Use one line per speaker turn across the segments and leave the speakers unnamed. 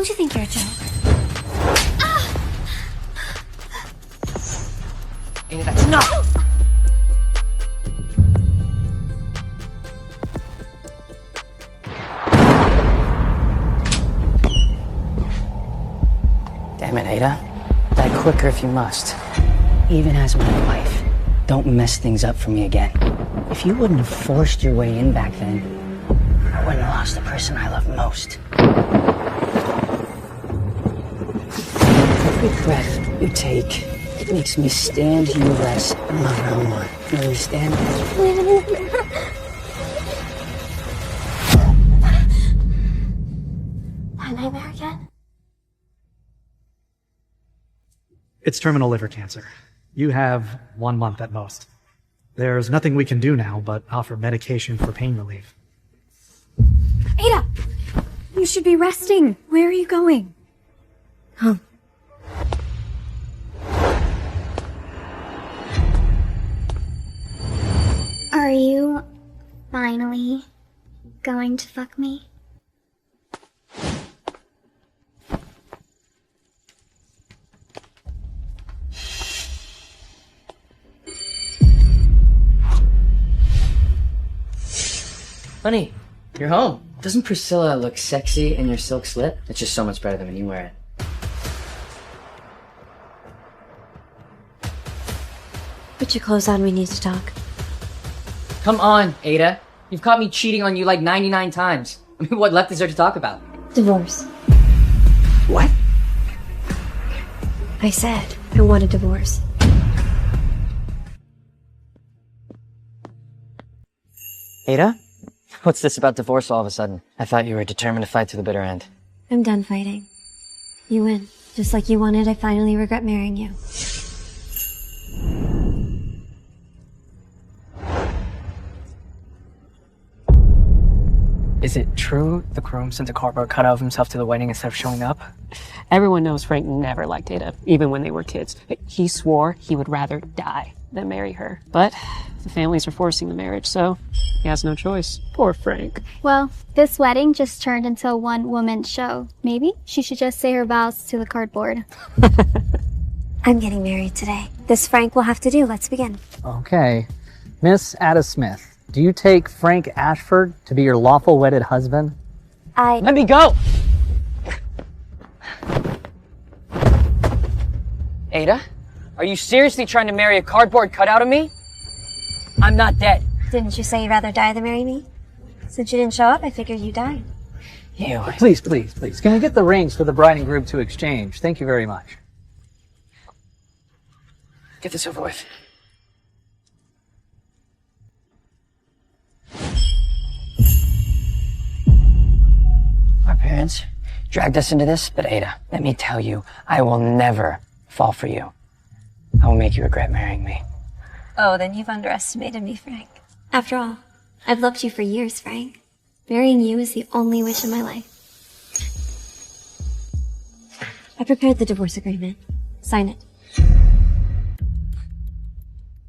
Don't you think you're a joke?
Ada, that's enough! Damn it, Ada. Die quicker if you must. Even as my wife, don't mess things up for me again. If you wouldn't have forced your way in back then, I wouldn't have lost the person I love most. Every breath you take, it makes me stand you less and love her more. You understand?
That nightmare again?
It's terminal liver cancer. You have 1 month at most. There's nothing we can do now but offer medication for pain relief.
Ada! You should be resting. Where are you going? Home. Are you finally going to fuck me?
Honey, you're home. Doesn't Priscilla look sexy in your silk slip? It's just so much better than when you wear it.
Put your clothes on, we need to talk.
Come on, Ada. You've caught me cheating on you like 99 times. I mean, what left is there to talk about?
Divorce.
What?
I said I want a divorce.
Ada? What's this about divorce all of a sudden? I thought you were determined to fight to the bitter end.
I'm done fighting. You win. Just like you wanted, I finally regret marrying you.
Is it true the groom sent a cardboard cutout of himself to the wedding instead of showing up?
Everyone knows Frank never liked Ada, even when they were kids. He swore he would rather die than marry her. But the families are forcing the marriage, so he has no choice. Poor Frank.
Well, this wedding just turned into a one-woman show. Maybe she should just say her vows to the cardboard.
I'm getting married today. This Frank will have to do. Let's begin.
Okay. Miss Ada Smith, do you take Frank Ashford to be your lawful wedded husband?
Let me go! Ada? Are you seriously trying to marry a cardboard cutout of me? I'm not dead.
Didn't you say you'd rather die than marry me? Since you didn't show up, I figured you died.
Ew.
Please, please, please. Can I get the rings for the bride and groom to exchange? Thank you very much.
Get this over with. Our parents dragged us into this, but Ada, let me tell you, I will never fall for you. I will make you regret marrying me.
Oh, then you've underestimated me, Frank. After all, I've loved you for years, Frank. Marrying you is the only wish in my life. I prepared the divorce agreement. Sign it.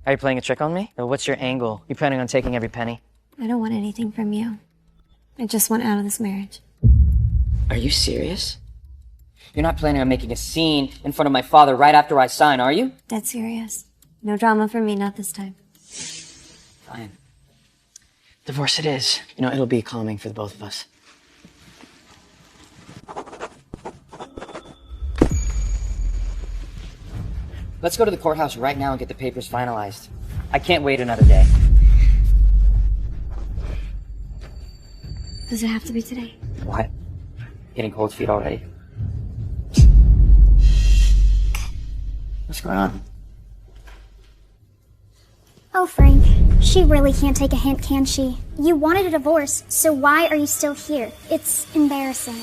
Are you playing a trick on me? Or what's your angle? You planning on taking every penny?
I don't want anything from you. I just want out of this marriage.
Are you serious? You're not planning on making a scene in front of my father right after I sign, are you?
Dead serious. No drama for me, not this time.
Fine. Divorce it is. You know, it'll be calming for the both of us. Let's go to the courthouse right now and get the papers finalized. I can't wait another day.
Does it have to be today?
What? Getting cold feet already? What's going on?
Oh, Frank, she really can't take a hint, can she? You wanted a divorce, so why are you still here? It's embarrassing.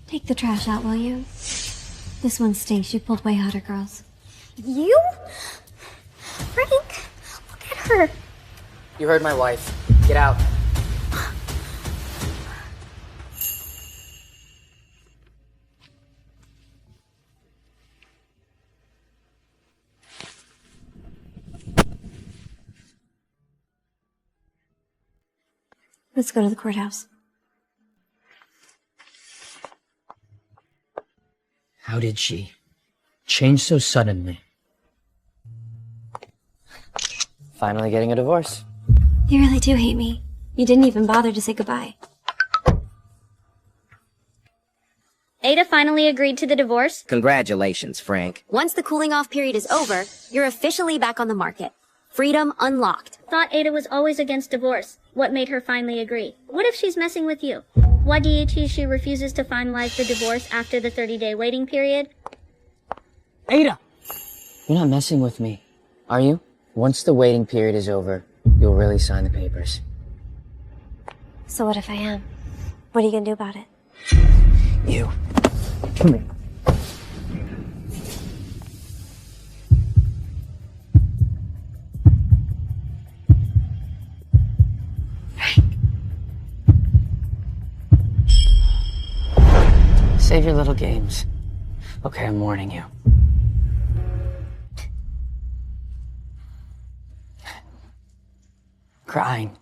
Take the trash out, will you? This one stinks. You pulled way hotter girls.
You? Frank, look at her.
You heard my wife. Get out.
Let's go to the courthouse.
How did she change so suddenly? Finally getting a divorce.
You really do hate me. You didn't even bother to say goodbye.
Ada finally agreed to the divorce.
Congratulations, Frank.
Once the cooling off period is over, you're officially back on the market. Freedom unlocked.
Thought Ada was always against divorce. What made her finally agree? What if she's messing with you? Why do you think she refuses to finalize the divorce after the 30-day waiting period?
Ada! You're not messing with me, are you? Once the waiting period is over, you'll really sign the papers.
So what if I am? What are you gonna do about it?
You. Come here. Save your little games. Okay, I'm warning you. Crying.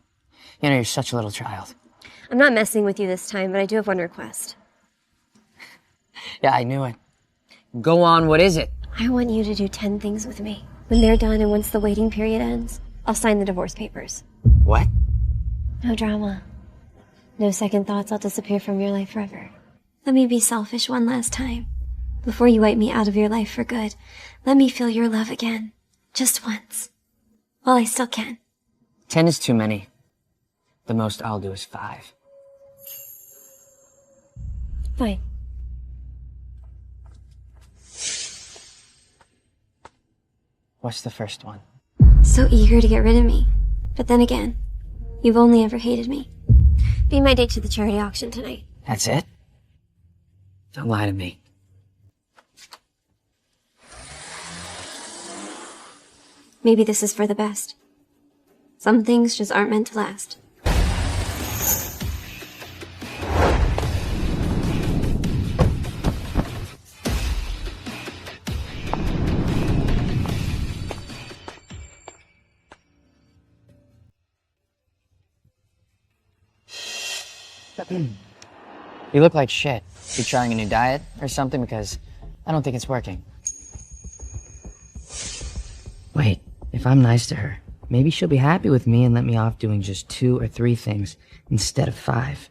You know, you're such a little child.
I'm not messing with you this time, but I do have one request.
Yeah, I knew it. Go on, what is it?
I want you to do 10 things with me. When they're done and once the waiting period ends, I'll sign the divorce papers.
What?
No drama. No second thoughts, I'll disappear from your life forever. Let me be selfish one last time. Before you wipe me out of your life for good, let me feel your love again. Just once. While I still can.
10 is too many. The most I'll do is 5.
Fine.
What's the first one?
So eager to get rid of me. But then again, you've only ever hated me. Be my date to the charity auction tonight.
That's it? Don't lie to me.
Maybe this is for the best. Some things just aren't meant to last.
You look like shit. You trying a new diet or something? Because I don't think it's working. Wait, if I'm nice to her, maybe she'll be happy with me and let me off doing just 2 or 3 things instead of 5.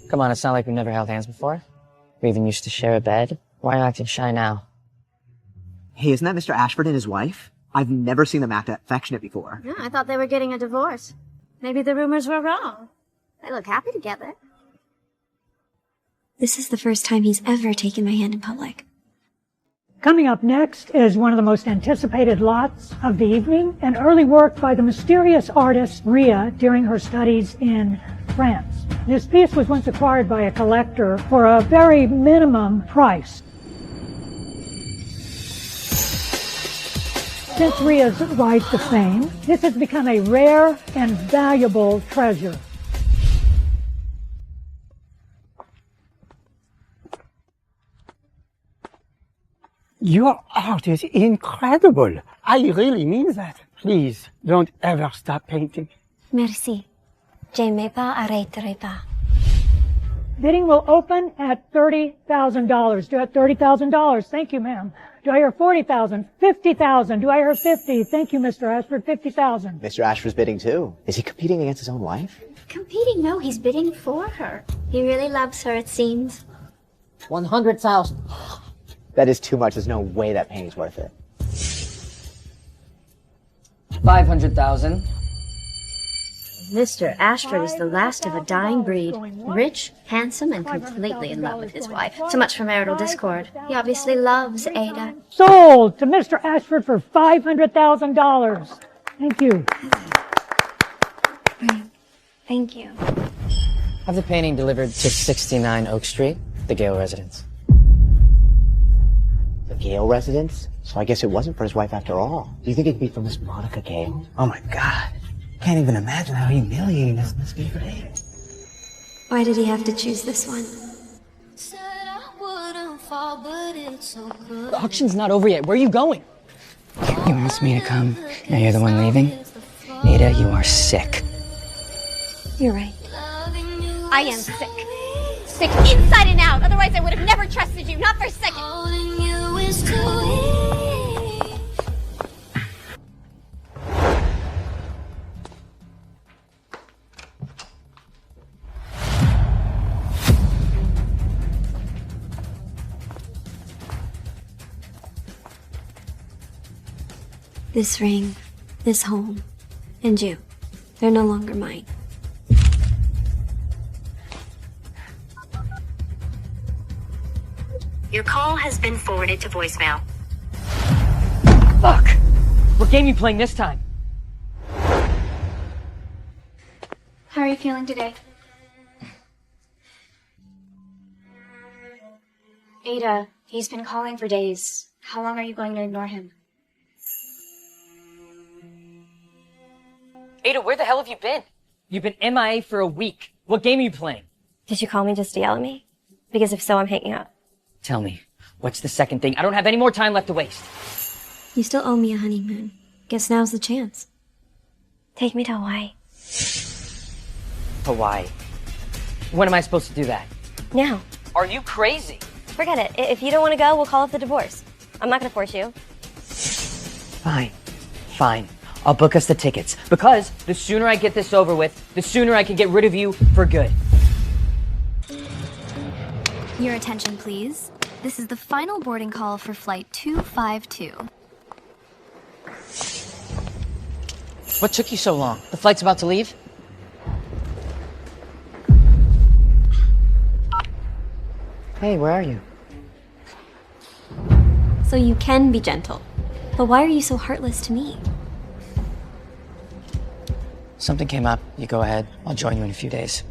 Come on, it's not like we've never held hands before. We even used to share a bed. Why are you acting shy now?
Hey, isn't that Mr. Ashford and his wife? I've never seen them act affectionate before.
Yeah, I thought they were getting a divorce. Maybe the rumors were wrong. They look happy together.
This is the first time he's ever taken my hand in public.
Coming up next is one of the most anticipated lots of the evening, an early work by the mysterious artist Ria during her studies in France. This piece was once acquired by a collector for a very minimum price. Since Ria's rise to fame, this has become a rare and valuable treasure.
Your art is incredible. I really mean that. Please, don't ever stop painting.
Merci. Je ne pas arrêterai pas.
Bidding will open at $30,000. Do I have $30,000? Thank you, ma'am. Do I hear 40,000? 50,000. Do I hear 50? Thank you, Mr. Ashford. 50,000.
Mr. Ashford's bidding too. Is he competing against his own wife?
Competing? No, he's bidding for her.
He really loves her, it seems.
100,000.
That is too much. There's no way that painting's worth it.
500,000.
Mr. Ashford is the last of a dying breed. Rich, handsome, and completely in love with his wife. So much for marital discord. He obviously loves Ada.
Sold to Mr. Ashford for $500,000. Thank you.
Thank you.
Have the painting delivered to 69 Oak Street, the Gale residence.
The Gale residence? So I guess it wasn't for his wife after all. Do you think it could be for Miss Monica Gale? Oh my God. Can't even imagine how humiliating this must be for Ada.
Why did he have to choose this one?
The auction's not over yet. Where are you going? You asked me to come. Now you're the one leaving? Ada, you are sick.
You're right.
I am sick. Sick inside and out. Otherwise, I would have never trusted you, not for a second.
This ring, this home, and you. They're no longer mine.
Your call has been forwarded to voicemail.
Fuck! What game are you playing this time?
How are you feeling today? Ada, he's been calling for days. How long are you going to ignore him?
Ada, where the hell have you been? You've been MIA for a week. What game are you playing?
Did you call me just to yell at me? Because if so, I'm hanging up.
Tell me, what's the second thing? I don't have any more time left to waste.
You still owe me a honeymoon. Guess now's the chance. Take me to Hawaii.
Hawaii. When am I supposed to do that?
Now.
Are you crazy?
Forget it. If you don't want to go, we'll call off the divorce. I'm not going to force you.
Fine. Fine. I'll book us the tickets. Because the sooner I get this over with, the sooner I can get rid of you for good.
Your attention, please. This is the final boarding call for Flight 252.
What took you so long? The flight's about to leave? Hey, where are you?
So you can be gentle. But why are you so heartless to me?
Something came up. You go ahead. I'll join you in a few days.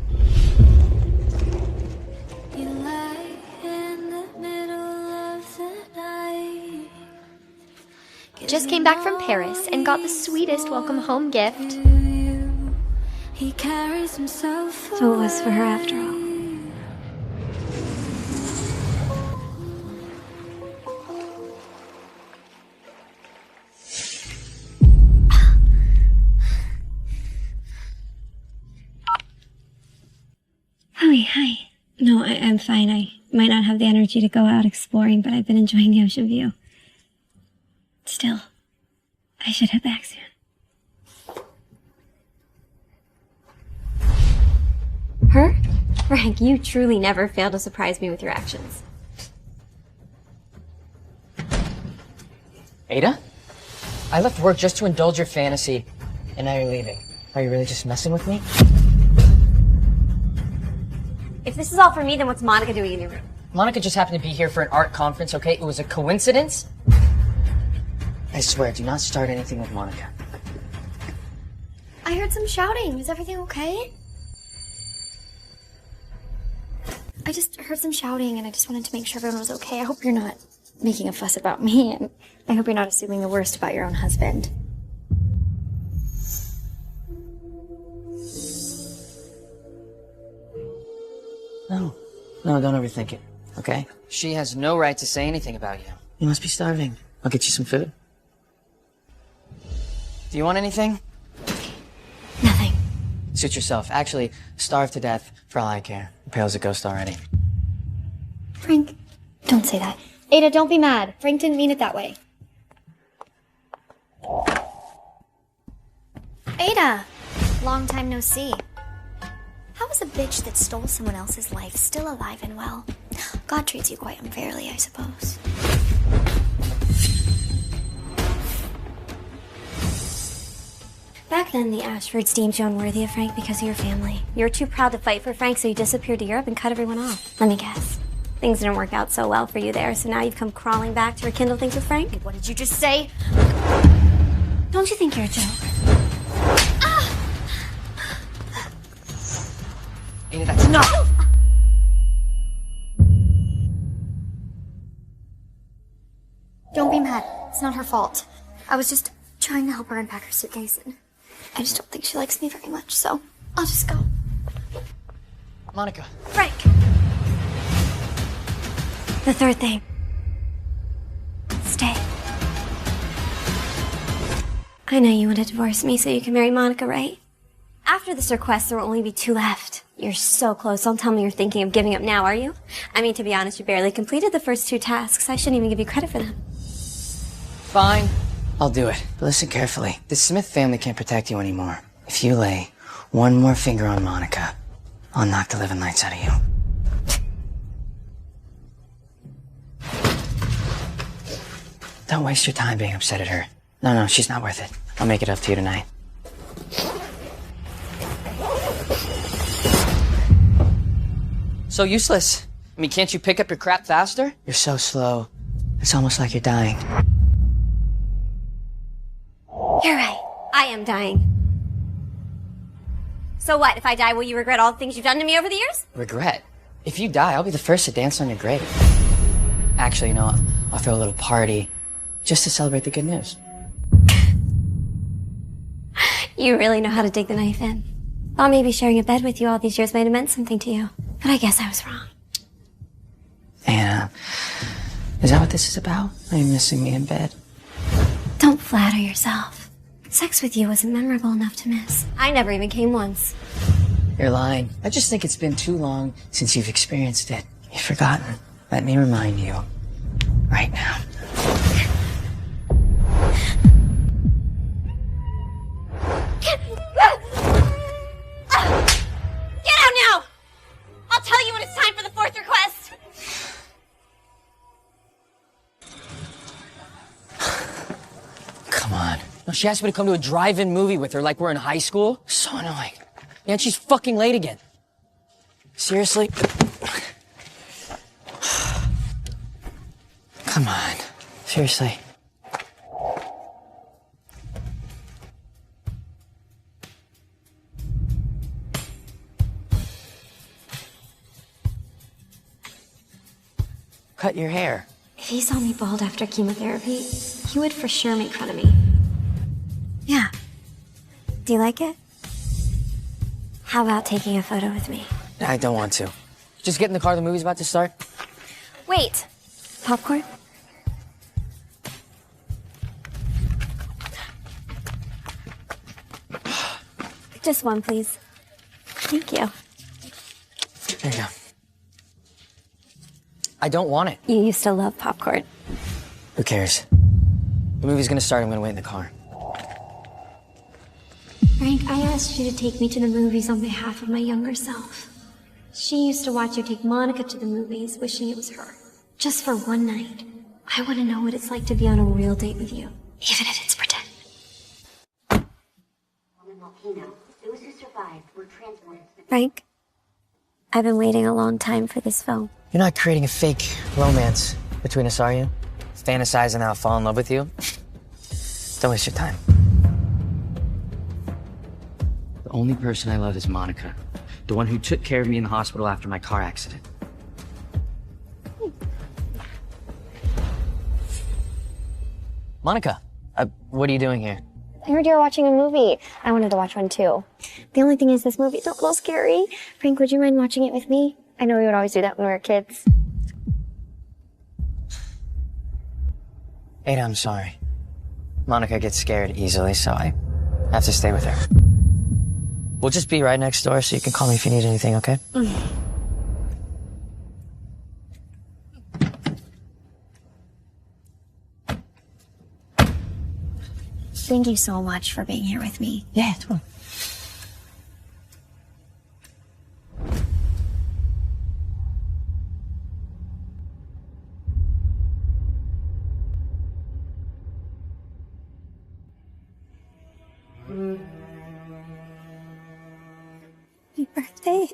Just came back from Paris and got the sweetest welcome home gift.
So it was for her after all. Oh, hi. No, I'm fine. I might not have the energy to go out exploring, but I've been enjoying the ocean view. Still, I should head back soon. Her? Frank, you truly never fail to surprise me with your actions.
Ada? I left work just to indulge your fantasy, and now you're leaving. Are you really just messing with me?
If this is all for me, then what's Monica doing in your room?
Monica just happened to be here for an art conference, okay? It was a coincidence. I swear, do not start anything with Monica.
I heard some shouting. Is everything okay? I just heard some shouting and I just wanted to make sure everyone was okay. I hope you're not making a fuss about me, and I hope you're not assuming the worst about your own husband.
No, don't overthink it, okay? She has no right to say anything about you. You must be starving. I'll get you some food. Do you want anything?
Nothing.
Suit yourself. Actually, starve to death for all I care. Pale as a ghost already.
Frank, don't say that. Ada, don't be mad. Frank didn't mean it that way. Ada! Long time no see. How is a bitch that stole someone else's life still alive and well? God treats you quite unfairly, I suppose.
Back then, the Ashfords deemed you unworthy of Frank because of your family. You were too proud to fight for Frank, so you disappeared to Europe and cut everyone off. Let me guess. Things didn't work out so well for you there, so now you've come crawling back to rekindle things with Frank?
What did you just say?
Don't you think you're a joke?
Ada, that's enough!
Don't be mad. It's not her fault. I was just trying to help her unpack her suitcase, and I just don't think she likes me very much, so I'll just go.
Monica.
Frank! The third thing. Stay. I know you want to divorce me so you can marry Monica, right? After this request, there will only be 2 left. You're so close. Don't tell me you're thinking of giving up now, are you? I mean, to be honest, you barely completed the first 2 tasks. I shouldn't even give you credit for them.
Fine. I'll do it. But listen carefully. The Smith family can't protect you anymore. If you lay one more finger on Monica, I'll knock the living lights out of you. Don't waste your time being upset at her. No, she's not worth it. I'll make it up to you tonight. So useless. I mean, can't you pick up your crap faster? You're so slow. It's almost like you're dying.
You're right. I am dying. So what? If I die, will you regret all the things you've done to me over the years?
Regret? If you die, I'll be the first to dance on your grave. Actually, you know, I'll throw a little party just to celebrate the good news.
You really know how to dig the knife in. Thought maybe sharing a bed with you all these years might have meant something to you. But I guess I was wrong.
Anna, is that what this is about? Are you missing me in bed?
Don't flatter yourself. Sex with you wasn't memorable enough to miss. I never even came once.
You're lying. I just think it's been too long since you've experienced it. You've forgotten. Let me remind you. Right now.
Get out now! I'll tell you when it's time for the 4th request.
Come on. No, she asked me to come to a drive-in movie with her like we're in high school. So annoying. Yeah, and she's fucking late again. Seriously? Come on. Seriously. Cut your hair.
If he saw me bald after chemotherapy, he would for sure make fun of me. Yeah. Do you like it? How about taking a photo with me?
I don't want to. Just get in the car, the movie's about to start.
Wait. Popcorn? Just one, please. Thank you.
There you go. I don't want it.
You used to love popcorn.
Who cares? The movie's gonna start, I'm gonna wait in the car.
Frank, I asked you to take me to the movies on behalf of my younger self. She used to watch you take Monica to the movies, wishing it was her. Just for one night. I want to know what it's like to be on a real date with you, even if it's pretend. Frank, I've been waiting a long time for this film.
You're not creating a fake romance between us, are you? Fantasizing I'll fall in love with you? Don't waste your time. The only person I love is Monica. The one who took care of me in the hospital after my car accident. Monica, what are you doing here?
I heard you were watching a movie. I wanted to watch one too. The only thing is this movie's a little scary. Frank, would you mind watching it with me? I know we would always do that when we were kids.
Ada, I'm sorry. Monica gets scared easily, so I have to stay with her. We'll just be right next door, so you can call me if you need anything, okay?
Thank you so much for being here with me.
Yeah, totally.
Happy birthday.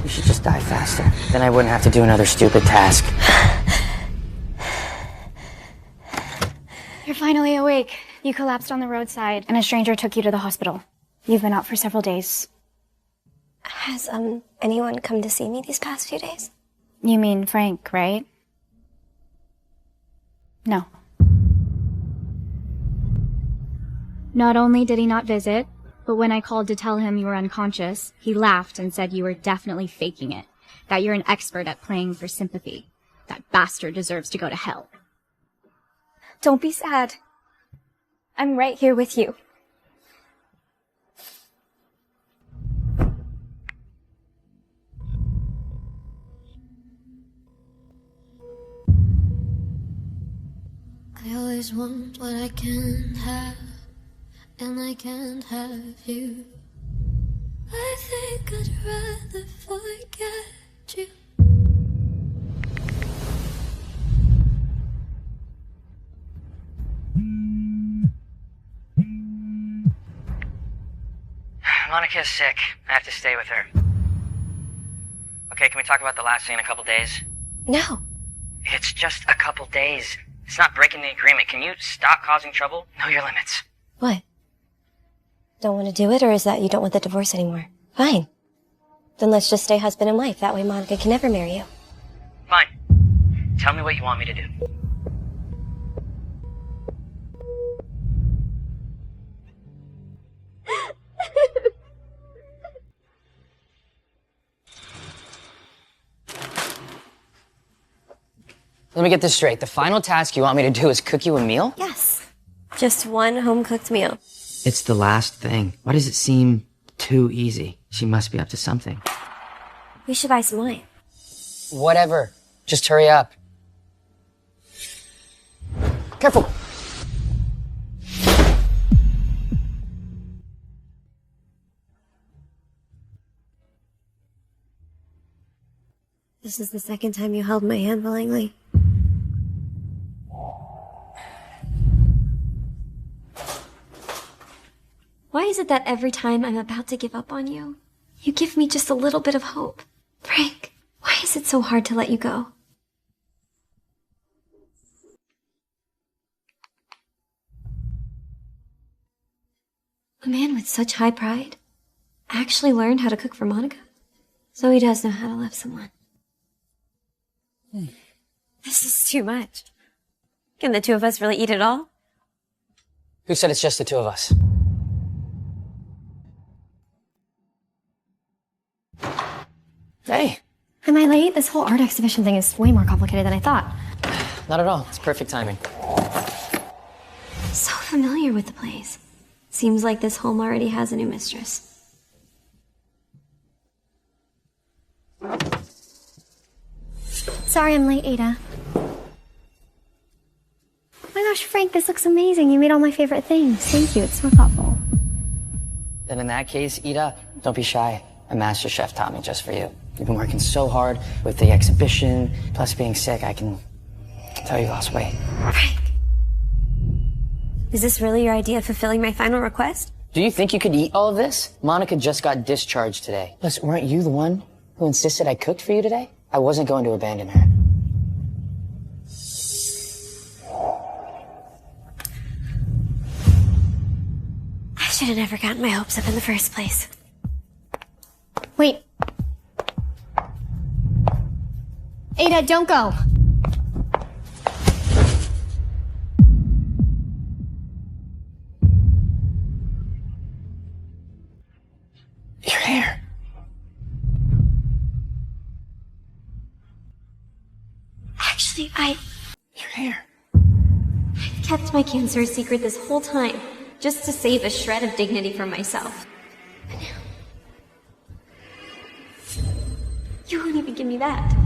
You should just die faster. Then I wouldn't have to do another stupid task.
You're finally awake. You collapsed on the roadside, and a stranger took you to the hospital. You've been out for several days.
Has, anyone come to see me these past few days?
You mean Frank, right? No. Not only did he not visit, but when I called to tell him you were unconscious, he laughed and said you were definitely faking it. That you're an expert at playing for sympathy. That bastard deserves to go to hell.
Don't be sad. I'm right here with you.
I always want what I can't have, and I can't have you. I think I'd rather forget you.
Monica's sick. I have to stay with her. Okay, can we talk about the last thing in a couple days?
No.
It's just a couple days. It's not breaking the agreement. Can you stop causing trouble? Know your limits.
What? Don't want to do it, or is that you don't want the divorce anymore? Fine. Then let's just stay husband and wife. That way Monica can never marry you.
Fine. Tell me what you want me to do. Let me get this straight. The final task you want me to do is cook you a meal?
Yes. Just one home-cooked meal.
It's the last thing. Why does it seem too easy? She must be up to something.
We should buy some wine.
Whatever. Just hurry up. Careful.
This is the second time you held my hand willingly. Why is it that every time I'm about to give up on you, you give me just a little bit of hope? Frank, why is it so hard to let you go? A man with such high pride actually learned how to cook for Monica? So he does know how to love someone. This is too much. Can the two of us really eat it all?
Who said it's just the two of us? Hey.
Am I late? This whole art exhibition thing is way more complicated than I thought.
Not at all. It's perfect timing.
So familiar with the place. Seems like this home already has a new mistress.
Sorry I'm late, Ada. Oh my gosh, Frank, this looks amazing. You made all my favorite things. Thank you. It's so thoughtful.
Then in that case, Ida, don't be shy. A master chef taught me just for you. You've been working so hard with the exhibition, plus being sick, I can tell you lost weight.
Frank. Is this really your idea of fulfilling my final request?
Do you think you could eat all of this? Monica just got discharged today. Plus, weren't you the one who insisted I cooked for you today? I wasn't going to abandon her.
I should have never gotten my hopes up in the first place.
Wait. Ada, don't go.
Your hair.
Actually,
Your hair.
I've kept my cancer a secret this whole time, just to save a shred of dignity for myself. But now... you won't even give me that.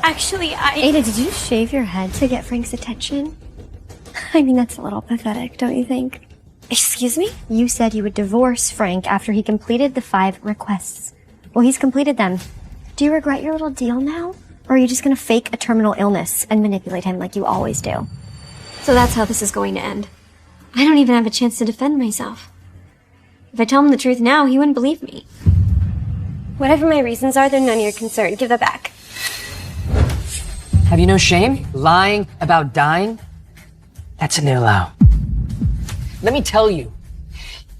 Actually,
Ada, did you shave your head to get Frank's attention? I mean, that's a little pathetic, don't you think?
Excuse me?
You said you would divorce Frank after he completed the 5 requests. Well, he's completed them. Do you regret your little deal now? Or are you just gonna fake a terminal illness and manipulate him like you always do?
So that's how this is going to end. I don't even have a chance to defend myself. If I tell him the truth now, he wouldn't believe me. Whatever my reasons are, they're none of your concern. Give that back.
Have you no shame? Lying about dying? That's a no-low. Let me tell you,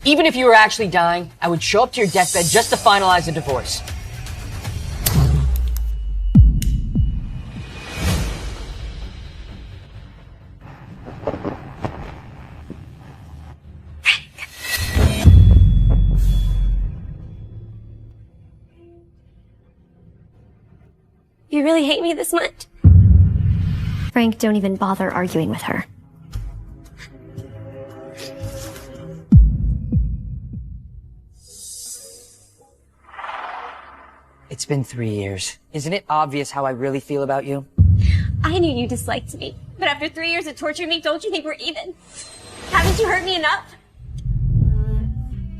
even if you were actually dying, I would show up to your deathbed just to finalize the divorce.
You really hate me this much?
Frank, don't even bother arguing with her.
It's been 3 years. Isn't it obvious how I really feel about you?
I knew you disliked me, but after 3 years of torturing me, don't you think we're even? Haven't you hurt me enough?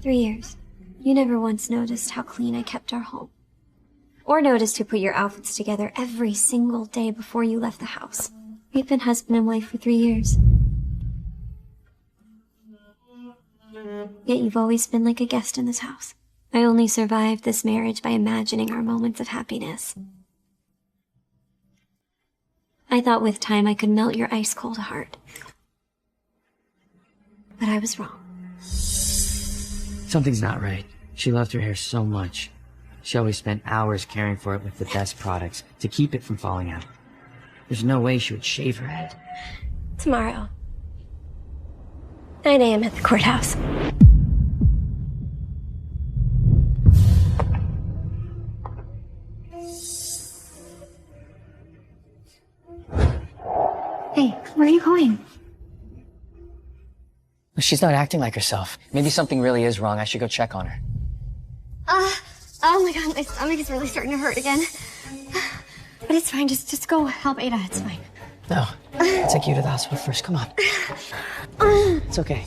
3 years. You never once noticed how clean I kept our home. Or noticed who put your outfits together every single day before you left the house. We've been husband and wife for 3 years. Yet you've always been like a guest in this house. I only survived this marriage by imagining our moments of happiness. I thought with time I could melt your ice-cold heart. But I was wrong.
Something's not right. She loved her hair so much. She always spent hours caring for it with the best products to keep it from falling out. There's no way she would shave her head.
Tomorrow. 9 a.m. at the courthouse.
Hey, where are you going?
She's not acting like herself. Maybe something really is wrong. I should go check on her.
Oh my god, my stomach is really starting to hurt again. But it's fine, just go help Ada, it's fine.
No, I'll take you to the hospital first. Come on. It's okay.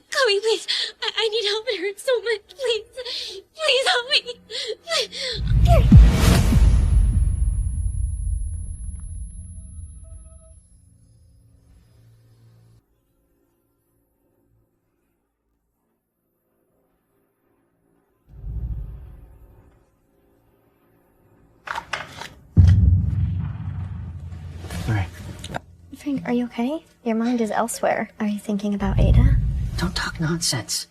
Chloe, please. I need help. It hurts so much. Please help me.
All right.
Frank, are you okay? Your mind is elsewhere. Are you thinking about Ada?
Don't talk nonsense.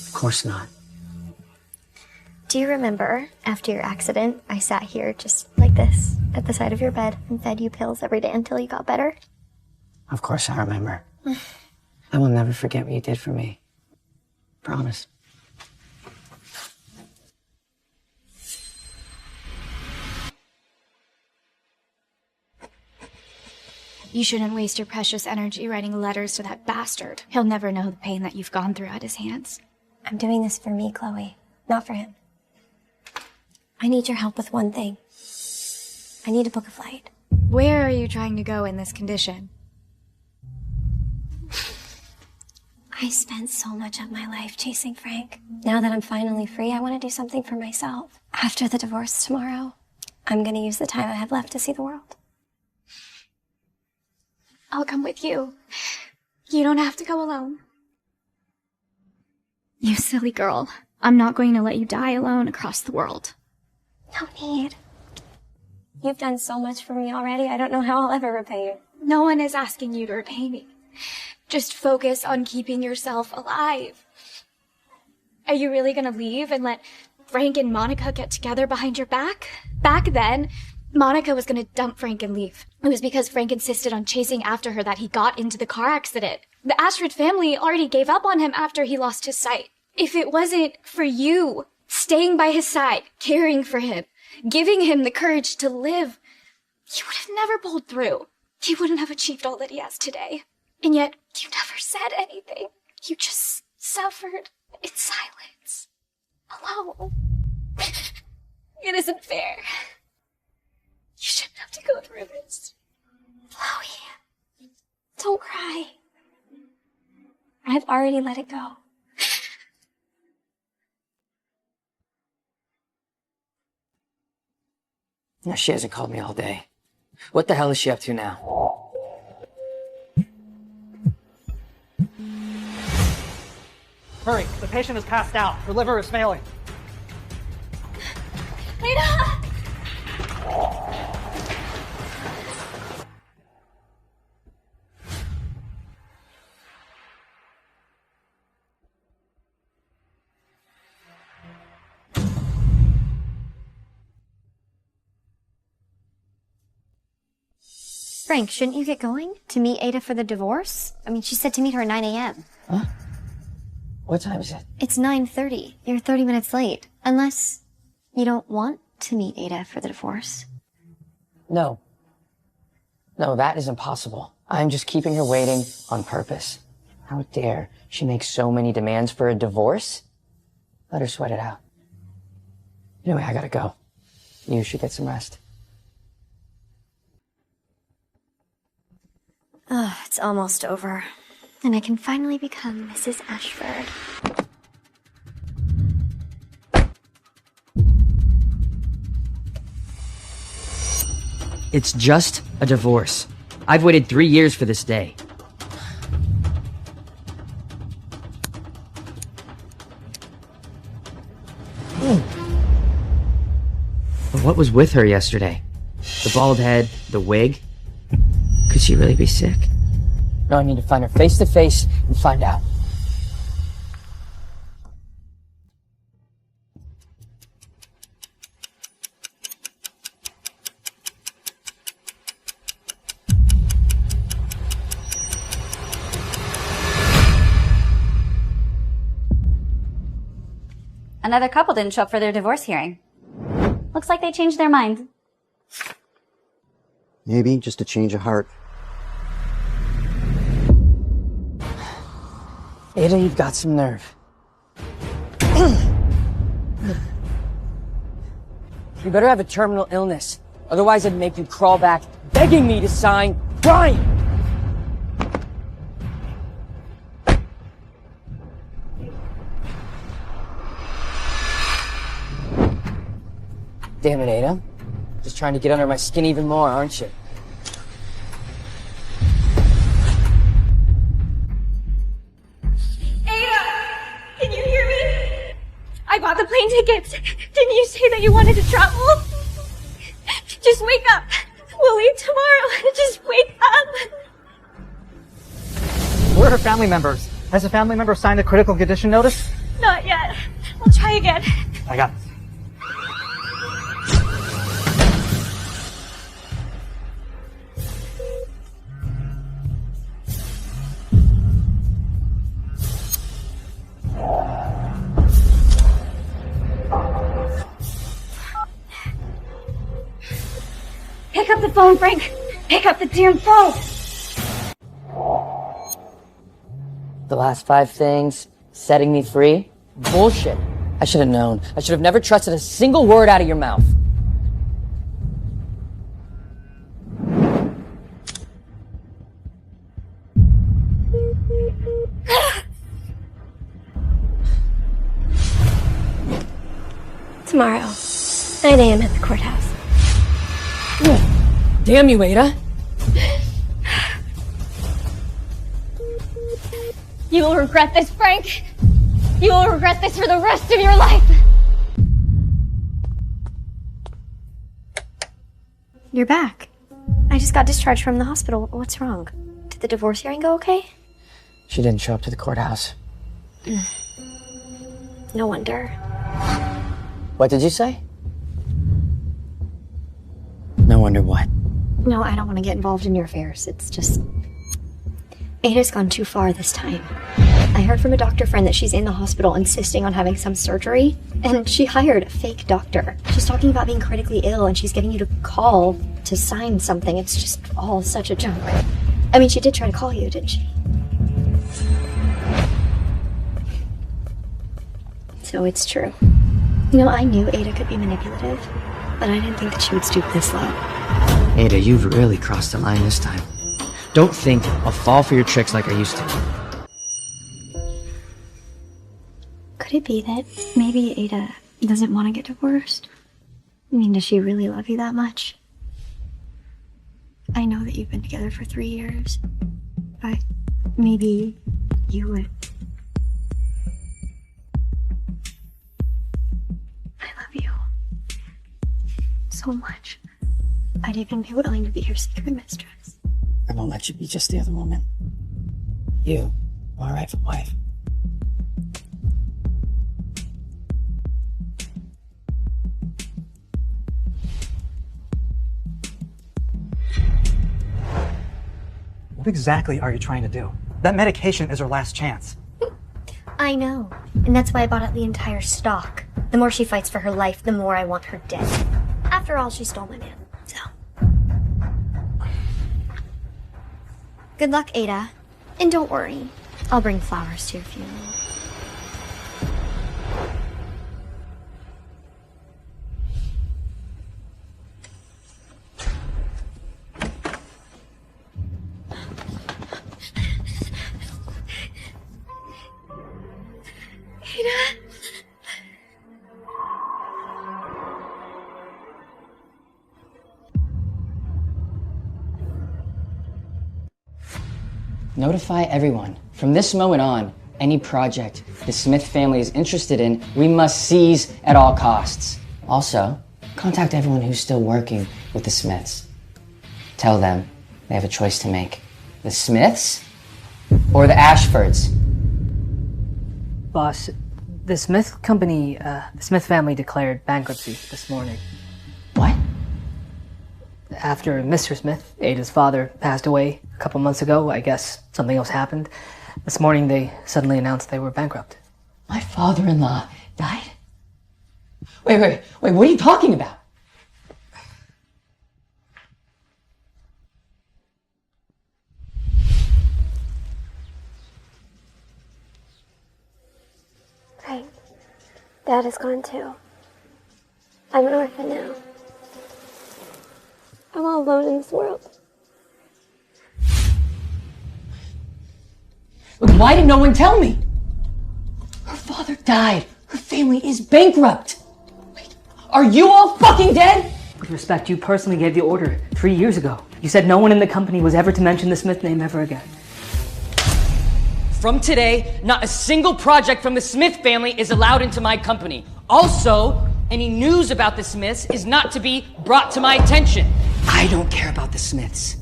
Of course not.
Do you remember, after your accident, I sat here just like this, at the side of your bed, and fed you pills every day until you got better?
Of course I remember. I will never forget what you did for me. Promise.
You shouldn't waste your precious energy writing letters to that bastard. He'll never know the pain that you've gone through at his hands.
I'm doing this for me, Chloe, not for him. I need your help with one thing. I need to book a flight.
Where are you trying to go in this condition?
I spent so much of my life chasing Frank. Now that I'm finally free, I want to do something for myself. After the divorce tomorrow, I'm going to use the time I have left to see the world.
I'll come with you. You don't have to go alone. You silly girl. I'm not going to let you die alone across the world.
No need. You've done so much for me already, I don't know how I'll ever repay you.
No one is asking you to repay me. Just focus on keeping yourself alive. Are you really gonna leave and let Frank and Monica get together behind your back? Back then, Monica was gonna dump Frank and leave. It was because Frank insisted on chasing after her that he got into the car accident. The Ashford family already gave up on him after he lost his sight. If it wasn't for you staying by his side, caring for him, giving him the courage to live, he would have never pulled through. He wouldn't have achieved all that he has today. And yet, you never said anything. You just suffered in silence. Alone. It isn't fair. You shouldn't have to go through this.
Chloe, don't cry. I've already let it go.
No, she hasn't called me all day. What the hell is she up to now?
Hurry, the patient is passed out. Her liver is failing.
Ada!
Frank, shouldn't you get going? To meet Ada for the divorce? I mean, she said to meet her at 9 a.m.
Huh? What time is it?
It's 9:30. You're 30 minutes late. Unless you don't want to meet Ada for the divorce.
No. No, that is impossible. I'm just keeping her waiting on purpose. How dare she make so many demands for a divorce? Let her sweat it out. Anyway, I gotta go. You should get some rest.
Oh, it's almost over. And I can finally become Mrs. Ashford.
It's just a divorce. I've waited 3 years for this day. But what was with her yesterday? The bald head, the wig? Could she really be sick? No, I need to find her face to face and find out.
Another couple didn't show up for their divorce hearing. Looks like they changed their mind.
Maybe just a change of heart.
Ada, you've got some nerve. You better have a terminal illness. Otherwise, I'd make you crawl back, begging me to sign, crying! Damn it, Ada. Just trying to get under my skin even more, aren't you?
Ada! Can you hear me? I bought the plane tickets. Didn't you say that you wanted to travel? Just wake up. We'll leave tomorrow. Just wake up.
We're her family members. Has a family member signed a critical condition notice?
Not yet. I'll try again.
I got it.
Pick up the phone, Frank. Pick up the damn phone.
The last 5 things, setting me free? Bullshit. I should have known. I should have never trusted a single word out of your mouth.
Tomorrow, 9 a.m. at the courthouse.
Damn you, Ada.
You will regret this, Frank. You will regret this for the rest of your life.
You're back. I just got discharged from the hospital. What's wrong? Did the divorce hearing go okay?
She didn't show up to the courthouse.
No wonder.
What did you say? No wonder what.
No, I don't want to get involved in your affairs. It's just... Ada's gone too far this time. I heard from a doctor friend that she's in the hospital insisting on having some surgery, and she hired a fake doctor. She's talking about being critically ill, and she's getting you to call to sign something. It's just all such a joke. I mean, she did try to call you, didn't she? So it's true. You know, I knew Ada could be manipulative, but I didn't think that she would stoop this low.
Ada, you've really crossed the line this time. Don't think I'll fall for your tricks like I used to.
Could it be that maybe Ada doesn't want to get divorced? I mean, does she really love you that much? I know that you've been together for 3 years, but maybe you would... I love you so much. I'd even be willing to be your secret mistress.
I won't let you be just the other woman. You, my rightful wife.
What exactly are you trying to do? That medication is her last chance.
I know. And that's why I bought out the entire stock. The more she fights for her life, the more I want her dead. After all, she stole my man, so. Good luck, Ada. And don't worry, I'll bring flowers to your funeral. Ada?
Notify everyone. From this moment on, any project the Smith family is interested in, we must seize at all costs. Also, contact everyone who's still working with the Smiths. Tell them they have a choice to make. The Smiths or the Ashfords.
Boss, the Smith company, the Smith family declared bankruptcy this morning.
What?
After Mr. Smith, Ada's father, passed away a couple months ago, I guess something else happened. This morning they suddenly announced they were bankrupt.
My father-in-law died? Wait, what are you talking about?
Frank, Dad is gone too. I'm an orphan now. I'm all alone in this world.
Look, why did no one tell me? Her father died. Her family is bankrupt. Wait, are you all fucking dead?
With respect, you personally gave the order 3 years ago. You said no one in the company was ever to mention the Smith name ever again.
From today, not a single project from the Smith family is allowed into my company. Also, any news about the Smiths is not to be brought to my attention. I don't care about the Smiths.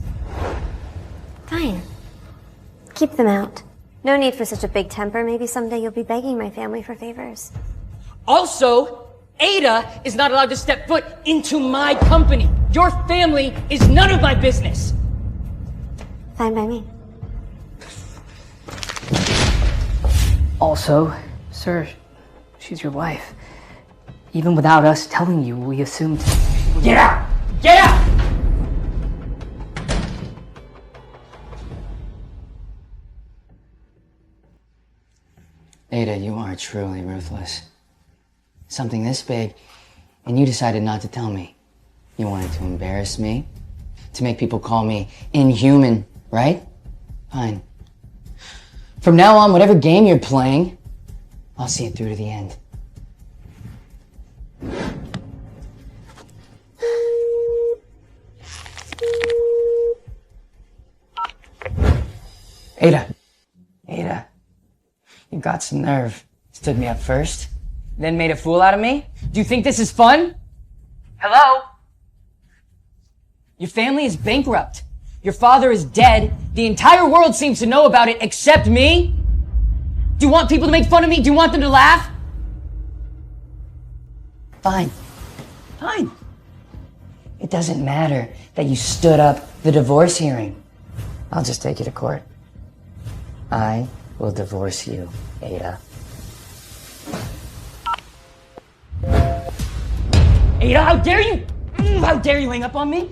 Fine. Keep them out. No need for such a big temper. Maybe someday you'll be begging my family for favors.
Also, Ada is not allowed to step foot into my company. Your family is none of my business.
Fine by me.
Also, sir, she's your wife. Even without us telling you, we assumed...
Get out! Get out! Ada, you are truly ruthless. Something this big, and you decided not to tell me. You wanted to embarrass me, to make people call me inhuman, right? Fine. From now on, whatever game you're playing, I'll see it through to the end. Ada, you got some nerve. Stood me up first, then made a fool out of me? Do you think this is fun? Hello? Your family is bankrupt. Your father is dead. The entire world seems to know about it except me. Do you want people to make fun of me? Do you want them to laugh? Fine. It doesn't matter that you stood up the divorce hearing. I'll just take you to court. I will divorce you, Ada. Ada, how dare you? How dare you hang up on me?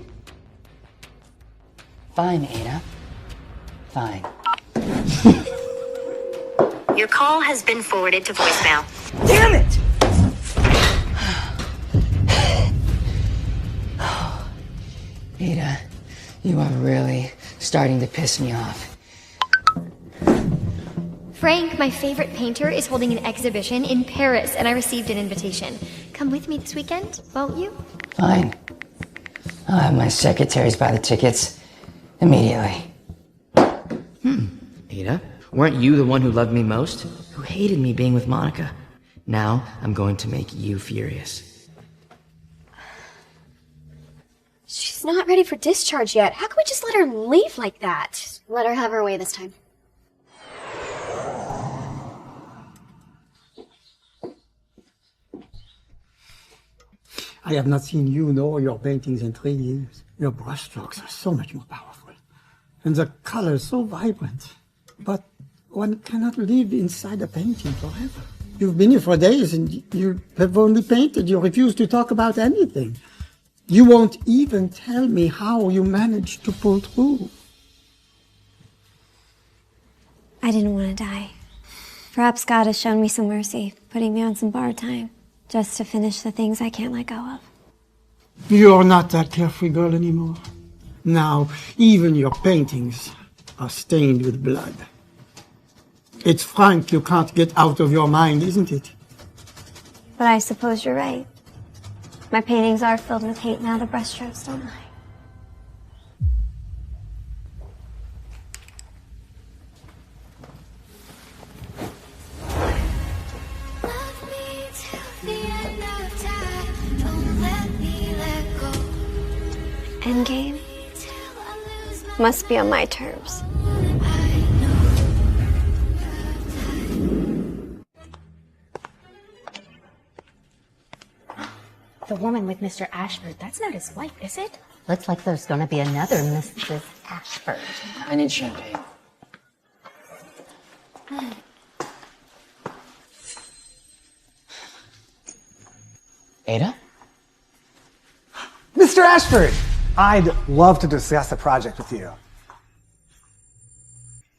Fine, Ada. Fine.
Your call has been forwarded to voicemail.
Damn it! Ada, you are really starting to piss me off.
Frank, my favorite painter, is holding an exhibition in Paris, and I received an invitation. Come with me this weekend, won't you?
Fine. I'll have my secretaries buy the tickets immediately. Ada, weren't you the one who loved me most? Who hated me being with Monica? Now I'm going to make you furious.
She's not ready for discharge yet. How can we just let her leave like that?
Let her have her way this time.
I have not seen you nor your paintings in 3 years. Your brushstrokes are so much more powerful. and the colors so vibrant. But one cannot live inside a painting forever. You've been here for days and you have only painted. You refuse to talk about anything. You won't even tell me how you managed to pull through.
I didn't want to die. Perhaps God has shown me some mercy, putting me on some bar time, just to finish the things I can't let go of.
You're not that carefree girl anymore. Now, even your paintings are stained with blood. It's Frank you can't get out of your mind, isn't it?
But I suppose you're right. My paintings are filled with hate now, the brushstrokes don't lie. Endgame must be on my terms.
The woman with Mr. Ashford, that's not his wife, is it?
Looks like there's gonna be another Mistress Ashford.
I need champagne. Ada?
Mr. Ashford! I'd love to discuss the project with you.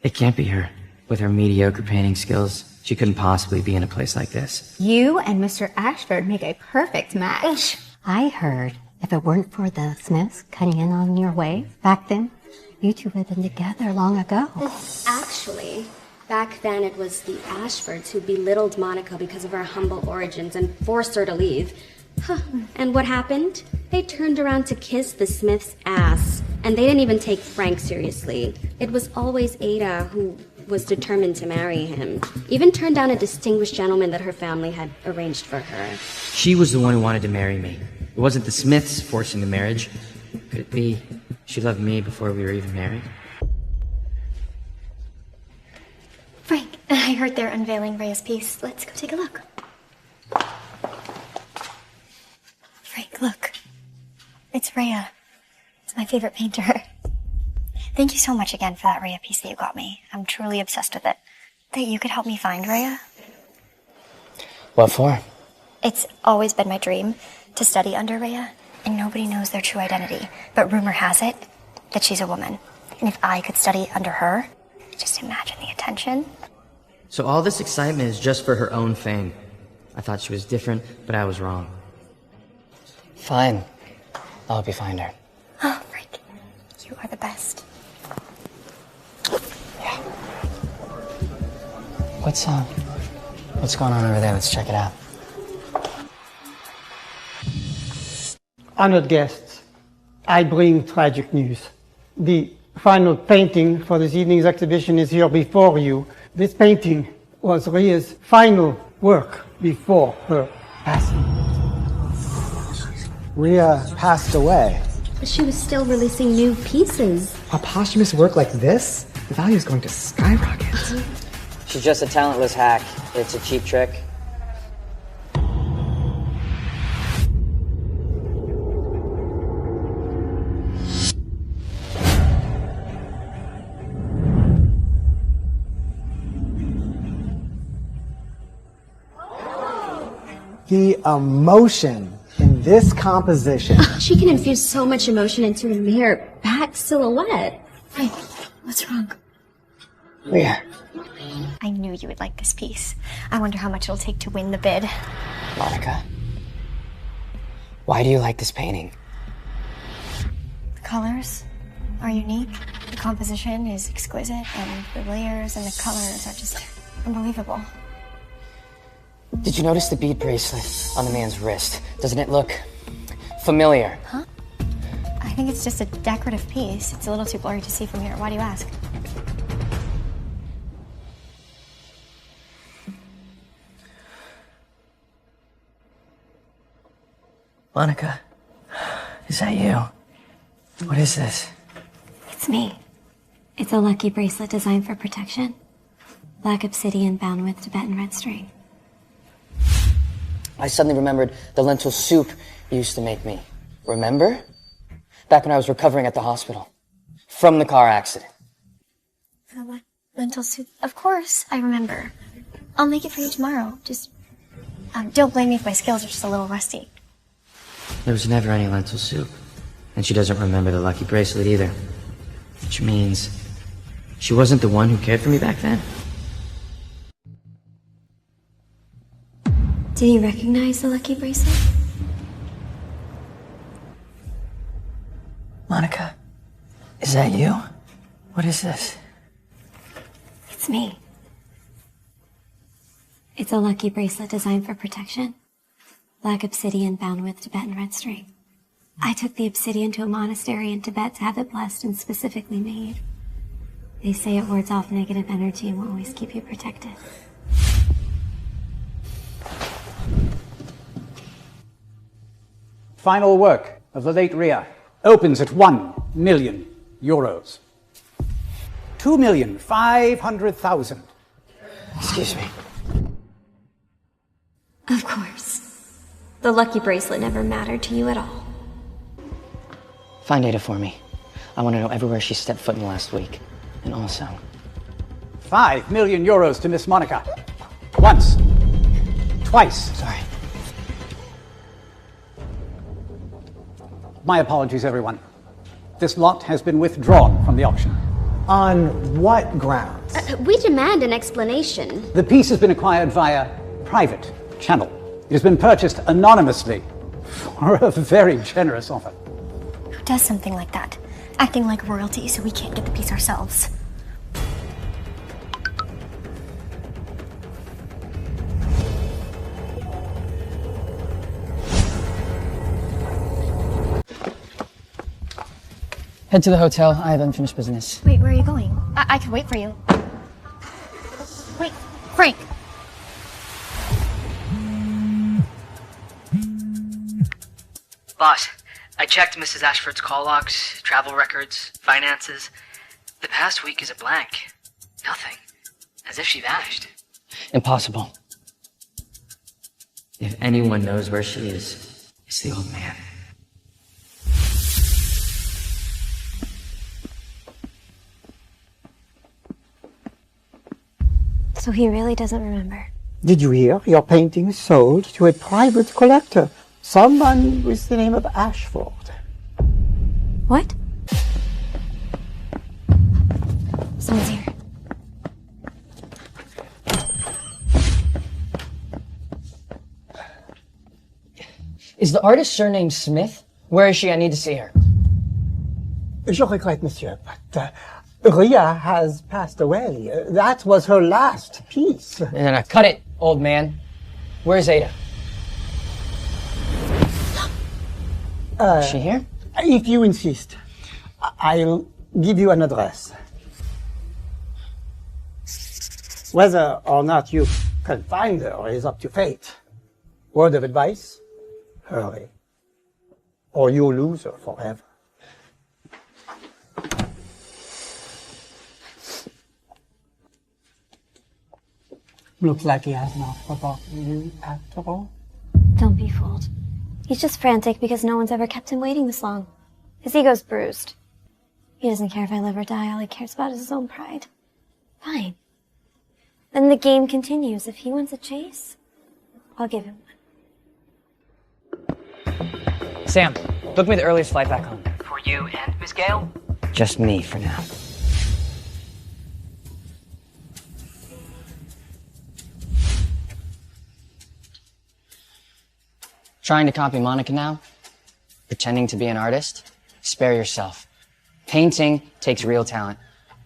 It can't be her. With her mediocre painting skills, she couldn't possibly be in a place like this.
You and Mr. Ashford make a perfect match. I heard if it weren't for the Smiths cutting in on your way back then, you two would have been together long ago.
Actually, back then it was the Ashfords who belittled Monica because of her humble origins and forced her to leave. And what happened? They turned around to kiss the Smiths' ass. And they didn't even take Frank seriously. It was always Ada who was determined to marry him. Even turned down a distinguished gentleman that her family had arranged for her.
She was the one who wanted to marry me. It wasn't the Smiths forcing the marriage. Could it be she loved me before we were even married?
Frank, I heard they're unveiling Rhea's piece. Let's go take a look. Frank, look. It's Rhea. It's my favorite painter. Thank you so much again for that Rhea piece that you got me. I'm truly obsessed with it. That you could help me find Rhea?
What for?
It's always been my dream to study under Rhea, and nobody knows their true identity. But rumor has it that she's a woman. And if I could study under her, just imagine the attention.
So all this excitement is just for her own fame. I thought she was different, but I was wrong. Fine. I'll help you find her.
Oh, Frank, you are the best.
Yeah. What's going on over there? Let's check it out.
Honored guests, I bring tragic news. The final painting for this evening's exhibition is here before you. This painting was Rhea's final work before her passing.
Rhea passed away.
She was still releasing new pieces.
A posthumous work like this, the value is going to skyrocket.
She's just a talentless hack. It's a cheap trick.
The emotion in this composition.
She can infuse so much emotion into a mere back silhouette.
Frank, what's wrong?
Rhea.
I knew you would like this piece. I wonder how much it'll take to win the bid.
Monica, why do you like this painting?
The colors are unique. The composition is exquisite, and the layers and the colors are just unbelievable.
Did you notice the bead bracelet on the man's wrist? Doesn't it look familiar?
Huh? I think it's just a decorative piece. It's a little too blurry to see from here. Why do you ask?
Monica, is that you? What is this?
It's me. It's a lucky bracelet designed for protection. Black obsidian bound with Tibetan red string.
I suddenly remembered the lentil soup you used to make me. Remember? Back when I was recovering at the hospital. From the car accident.
Lentil soup. Of course, I remember. I'll make it for you tomorrow. Just don't blame me if my skills are just a little rusty.
There was never any lentil soup. And she doesn't remember the lucky bracelet either. Which means she wasn't the one who cared for me back then.
Did he recognize the lucky bracelet?
Monica, is that you? What is this?
It's me. It's a lucky bracelet designed for protection. Black obsidian bound with Tibetan red string. I took the obsidian to a monastery in Tibet to have it blessed and specifically made. They say it wards off negative energy and will always keep you protected.
Final work of the late Rhea opens at 1 million euros. 2,500,000.
Excuse me.
Of course. The lucky bracelet never mattered to you at all.
Find Ada for me. I want to know everywhere she stepped foot in the last week. And also...
5 million euros to Miss Monica. Once. Twice.
Sorry.
My apologies, everyone. This lot has been withdrawn from the auction.
On what grounds?
We demand an explanation.
The piece has been acquired via private channel. It has been purchased anonymously for a very generous offer.
Who does something like that? Acting like royalty so we can't get the piece ourselves.
Head to the hotel. I have unfinished business.
Wait, where are you going? I can wait for you. Wait, Frank!
Boss, I checked Mrs. Ashford's call logs, travel records, finances. The past week is a blank. Nothing. As if she vanished. Impossible. If anyone knows where she is, it's the old man.
So he really doesn't remember.
Did you hear? Your painting is sold to a private collector. Someone with the name of Ashford.
What? Someone's here.
Is the artist surnamed Smith? Where is she? I need to see her.
Je regrette, monsieur, but Rhea has passed away. That was her last piece.
And cut it, old man. Where's Ada? Is she here?
If you insist, I'll give you an address. Whether or not you can find her is up to fate. Word of advice? Hurry. Or you'll lose her forever. Looks like he has not forgotten you after all.
Don't be fooled. He's just frantic because no one's ever kept him waiting this long. His ego's bruised. He doesn't care if I live or die. All he cares about is his own pride. Fine. Then the game continues. If he wants a chase, I'll give him one.
Sam, book me the earliest flight back home. For you and Miss Gale? Just me for now. Trying to copy Monica now? Pretending to be an artist? Spare yourself. Painting takes real talent.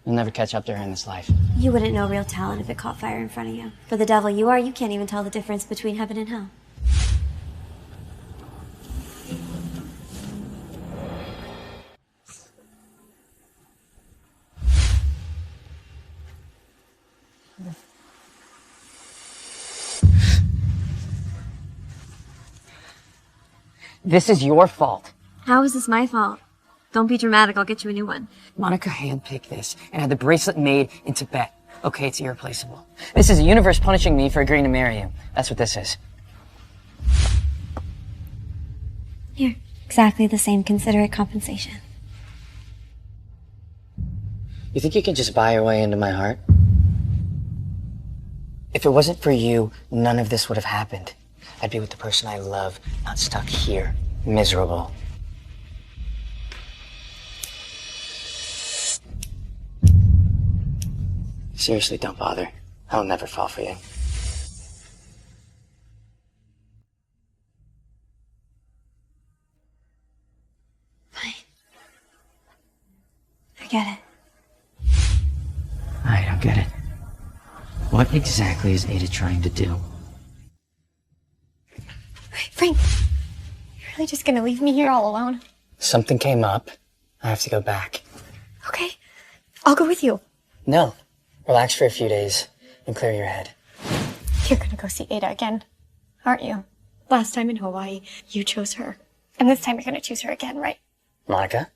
You'll never catch up to her in this life.
You wouldn't know real talent if it caught fire in front of you. For the devil you are, you can't even tell the difference between heaven and hell.
This is your fault.
How is this my fault? Don't be dramatic, I'll get you a new one.
Monica handpicked this and had the bracelet made in Tibet. Okay, it's irreplaceable. This is the universe punishing me for agreeing to marry you. That's what this is.
Here, exactly the same considerate compensation.
You think you can just buy your way into my heart? If it wasn't for you, none of this would have happened. I'd be with the person I love, not stuck here, miserable. Seriously, don't bother. I'll never fall for you.
Fine. I get it.
I don't get it. What exactly is Ada trying to do?
Wait, Frank, you're really just gonna leave me here all alone?
Something came up. I have to go back.
Okay, I'll go with you.
No. Relax for a few days and clear your head.
You're gonna go see Ada again, aren't you? Last time in Hawaii, you chose her. And this time you're gonna choose her again, right?
Monica,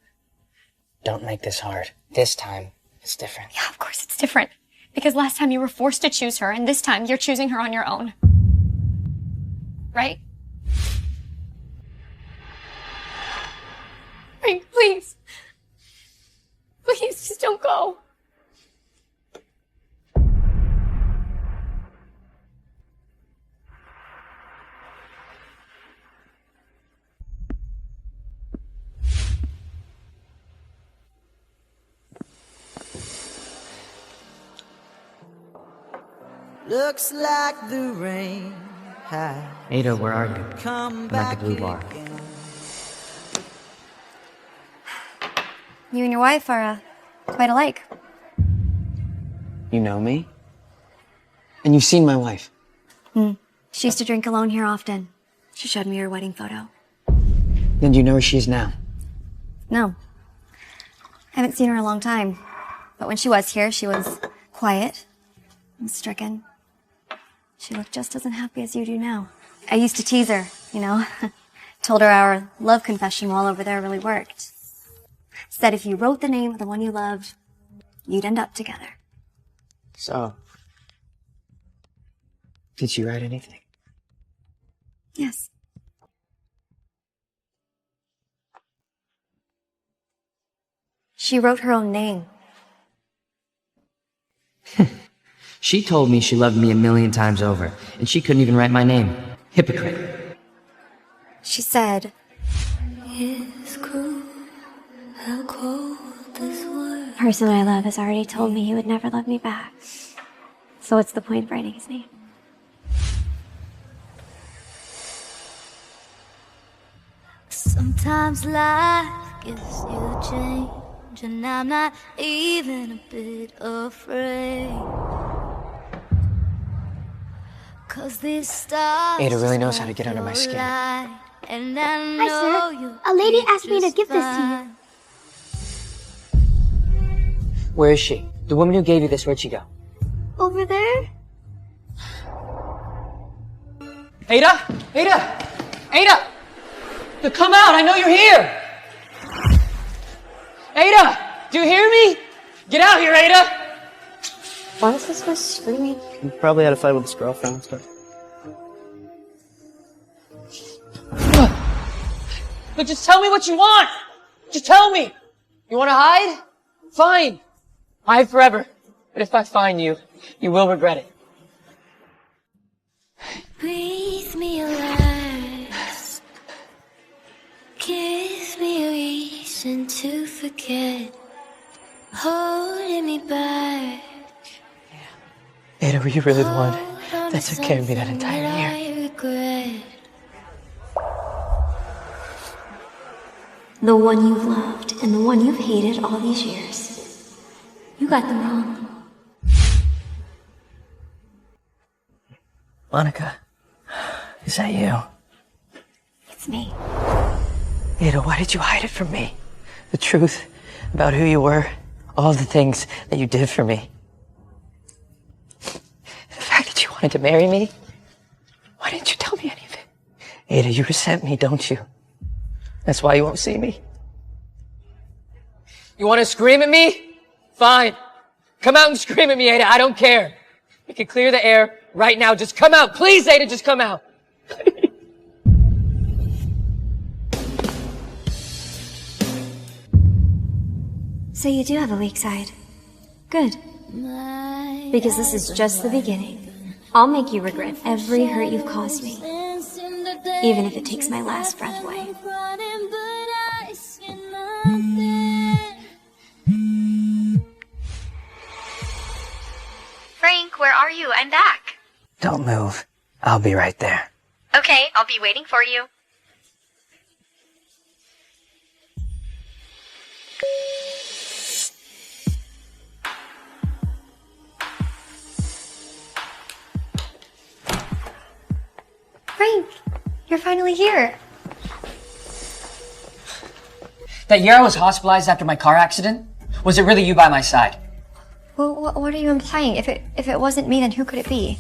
don't make this hard. This time, it's different.
Yeah, of course it's different. Because last time you were forced to choose her, and this time you're choosing her on your own. Right? Frank, please. Please, just don't go.
Looks like the rain has
Ada, where are you?
come
I'm at the Blue Bar.
You and your wife are quite alike.
You know me? And you've seen my wife.
She used to drink alone here often. She showed me her wedding photo.
Then do you know where she is now?
No. I haven't seen her in a long time. But when she was here, she was quiet and stricken. She looked just as unhappy as you do now. I used to tease her, you know. Told her our love confession while over there really worked. Said if you wrote the name of the one you loved, you'd end up together.
So, did she write anything?
Yes. She wrote her own name.
She told me she loved me 1,000,000 times over, and she couldn't even write my name. Hypocrite.
She said,
It's cruel how cold this world.
The person I love has already told me he would never love me back. So what's the point of writing his name?
Sometimes life gives you a change, and I'm not even a bit afraid. 'Cause these stars
Ada really knows how to get under my skin.
and I
Hi,
know
sir.
you
A lady asked me to give this to you.
Where is she? The woman who gave you this, where'd she go?
Over there?
Ada! Ada! Ada! Come out! I know you're here! Ada! Do you hear me? Get out here, Ada!
why was this voice screaming?
You probably had a fight with his girlfriend and stuff.
Look, just tell me what you want! Just tell me! You want to hide? Fine. Hide forever. But if I find you, you will regret it.
Breathe me alive. Give me a reason to forget. Holding me back.
Ada, were you really the one that took care of me that entire year?
I regret.
The one you've loved and the one you've hated all these years. You got them wrong.
Monica, is that you?
It's me.
Ada, why did you hide it from me? The truth about who you were, all the things that you did for me. The fact that you wanted to marry me. Why didn't you tell me any of it? Ada, you resent me, don't you? That's why you won't see me. You want to scream at me? Fine. Come out and scream at me, Ada. I don't care. We can clear the air right now. Just come out. Please, Ada, just come out.
So you do have a weak side. Good. Because this is just the beginning. I'll make you regret every hurt you've caused me, even if it takes my last breath away.
Frank, where are you? I'm back.
Don't move. I'll be right there.
Okay, I'll be waiting for you. Frank, you're finally here.
That year I was hospitalized after my car accident, was it really you by my side?
Well, what are you implying? If it wasn't me, then who could it be?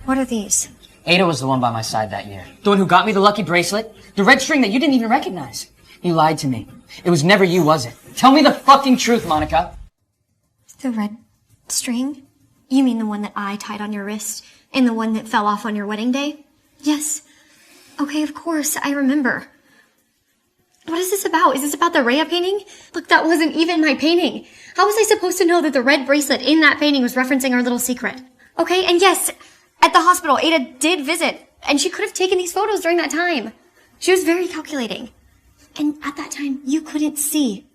What are these?
Ada was the one by my side that year. The one who got me the lucky bracelet. The red string that you didn't even recognize. You lied to me. It was never you, was it? Tell me the fucking truth, Monica.
The red string? You mean the one that I tied on your wrist and the one that fell off on your wedding day? Yes. Okay, of course, I remember. What is this about? Is this about the Rhea painting? Look, that wasn't even my painting. How was I supposed to know that the red bracelet in that painting was referencing our little secret? Okay, and yes, at the hospital, Ada did visit, and she could have taken these photos during that time. She was very calculating. And at that time, you couldn't see,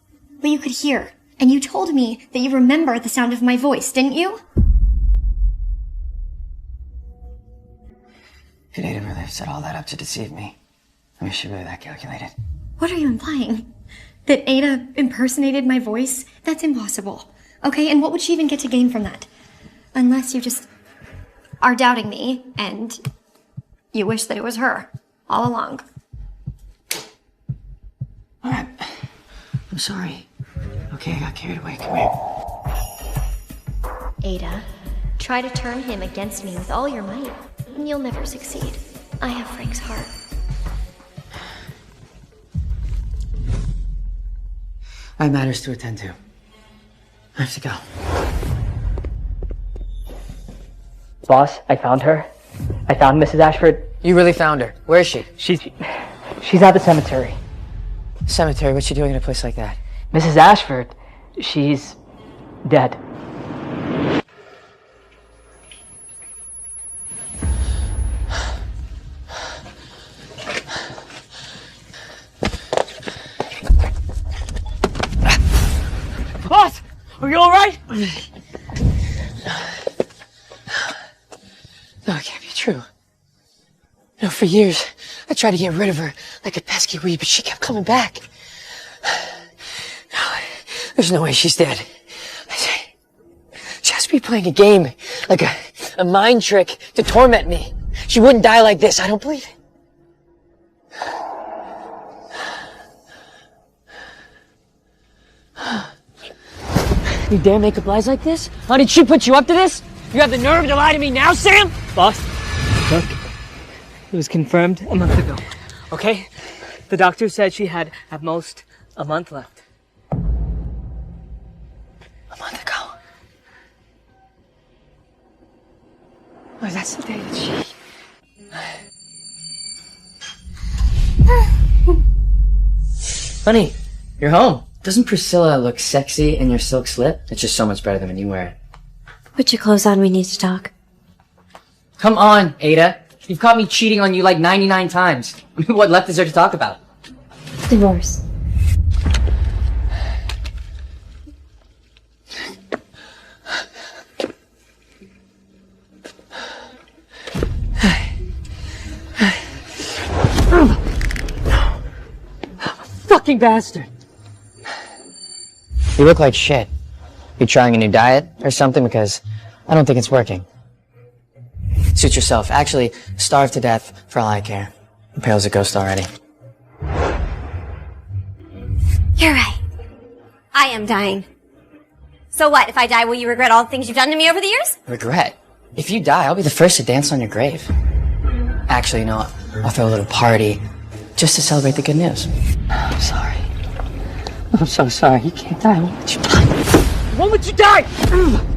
but you could hear. And you told me that you remember the sound of my voice, didn't you?
Could Ada really have set all that up to deceive me? I mean, is she really that calculated?
What are you implying? That Ada impersonated my voice? That's impossible. Okay, and what would she even get to gain from that? Unless you just are doubting me, and you wish that it was her, all along.
Alright. I'm sorry. Okay, I got carried away. Come here.
Ada, try to turn him against me with all your might, and you'll never succeed. I have Frank's heart.
I have matters to attend to. I have to go.
Boss, I found her. I found Mrs. Ashford.
You really found her? Where is she?
She's at the cemetery.
Cemetery? What's she doing in a place like that?
Mrs. Ashford, she's dead.
Boss! Are you alright? No, it can't be true. You know, for years, I tried to get rid of her like a pesky weed, but she kept coming back. No, there's no way she's dead. She has to be playing a game, like a mind trick to torment me. She wouldn't die like this, I don't believe it. You dare make up lies like this? How did she put you up to this? You have the nerve to lie to me now, Sam?
Boss, look. It was confirmed a month ago. Okay? The doctor said she had, at most, a month left.
A month ago? Oh, that's the day that she... Honey, you're home. Doesn't Priscilla look sexy in your silk slip? It's just so much better than when you wear it.
Put your clothes on, we need to talk.
Come on, Ada. You've caught me cheating on you like 99 times. What left is there to talk about?
Divorce.
Fucking bastard. You look like shit. You trying a new diet or something? Because I don't think it's working. Suit yourself. Actually, starve to death for all I care. I'm pale as a ghost already.
You're right. I am dying. So what? If I die, will you regret all the things you've done to me over the years?
Regret? If you die, I'll be the first to dance on your grave. Actually, you know what? I'll throw a little party just to celebrate the good news. I'm sorry. I'm so sorry. You can't die. Why would you die? Why would you die?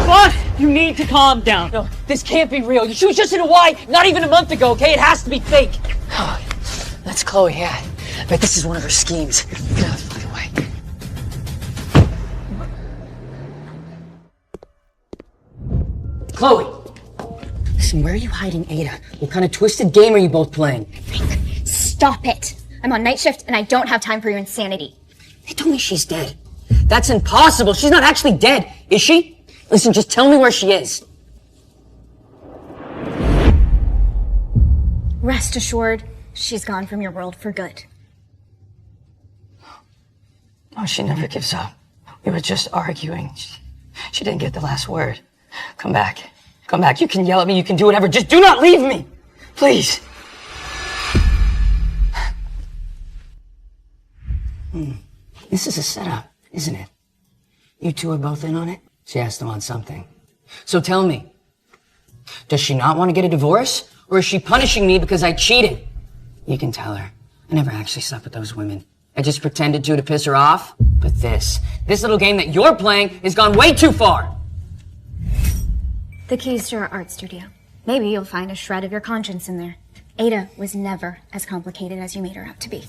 Boss, you need to calm down.
No, this can't be real. She was just in Hawaii not even a month ago, okay? It has to be fake. Oh, that's Chloe, yeah. I bet this is one of her schemes. Get out of the fucking way.
Chloe! Listen, where are you hiding Ada? What kind of twisted game are you both playing?
Stop it! I'm on night shift and I don't have time for your insanity.
They told me she's dead. That's impossible. She's not actually dead, is she? Listen, just tell me where she is.
Rest assured, she's gone from your world for good.
Oh, she never gives up. We were just arguing. She didn't get the last word. Come back. Come back. You can yell at me. You can do whatever. Just do not leave me. Please.
This is a setup, isn't it? You two are both in on it? She asked him on something. So tell me, does she not want to get a divorce? Or is she punishing me because I cheated? You can tell her. I never actually slept with those women. I just pretended to piss her off. But this little game that you're playing has gone way too far.
The keys to our art studio. Maybe you'll find a shred of your conscience in there. Ada was never as complicated as you made her out to be.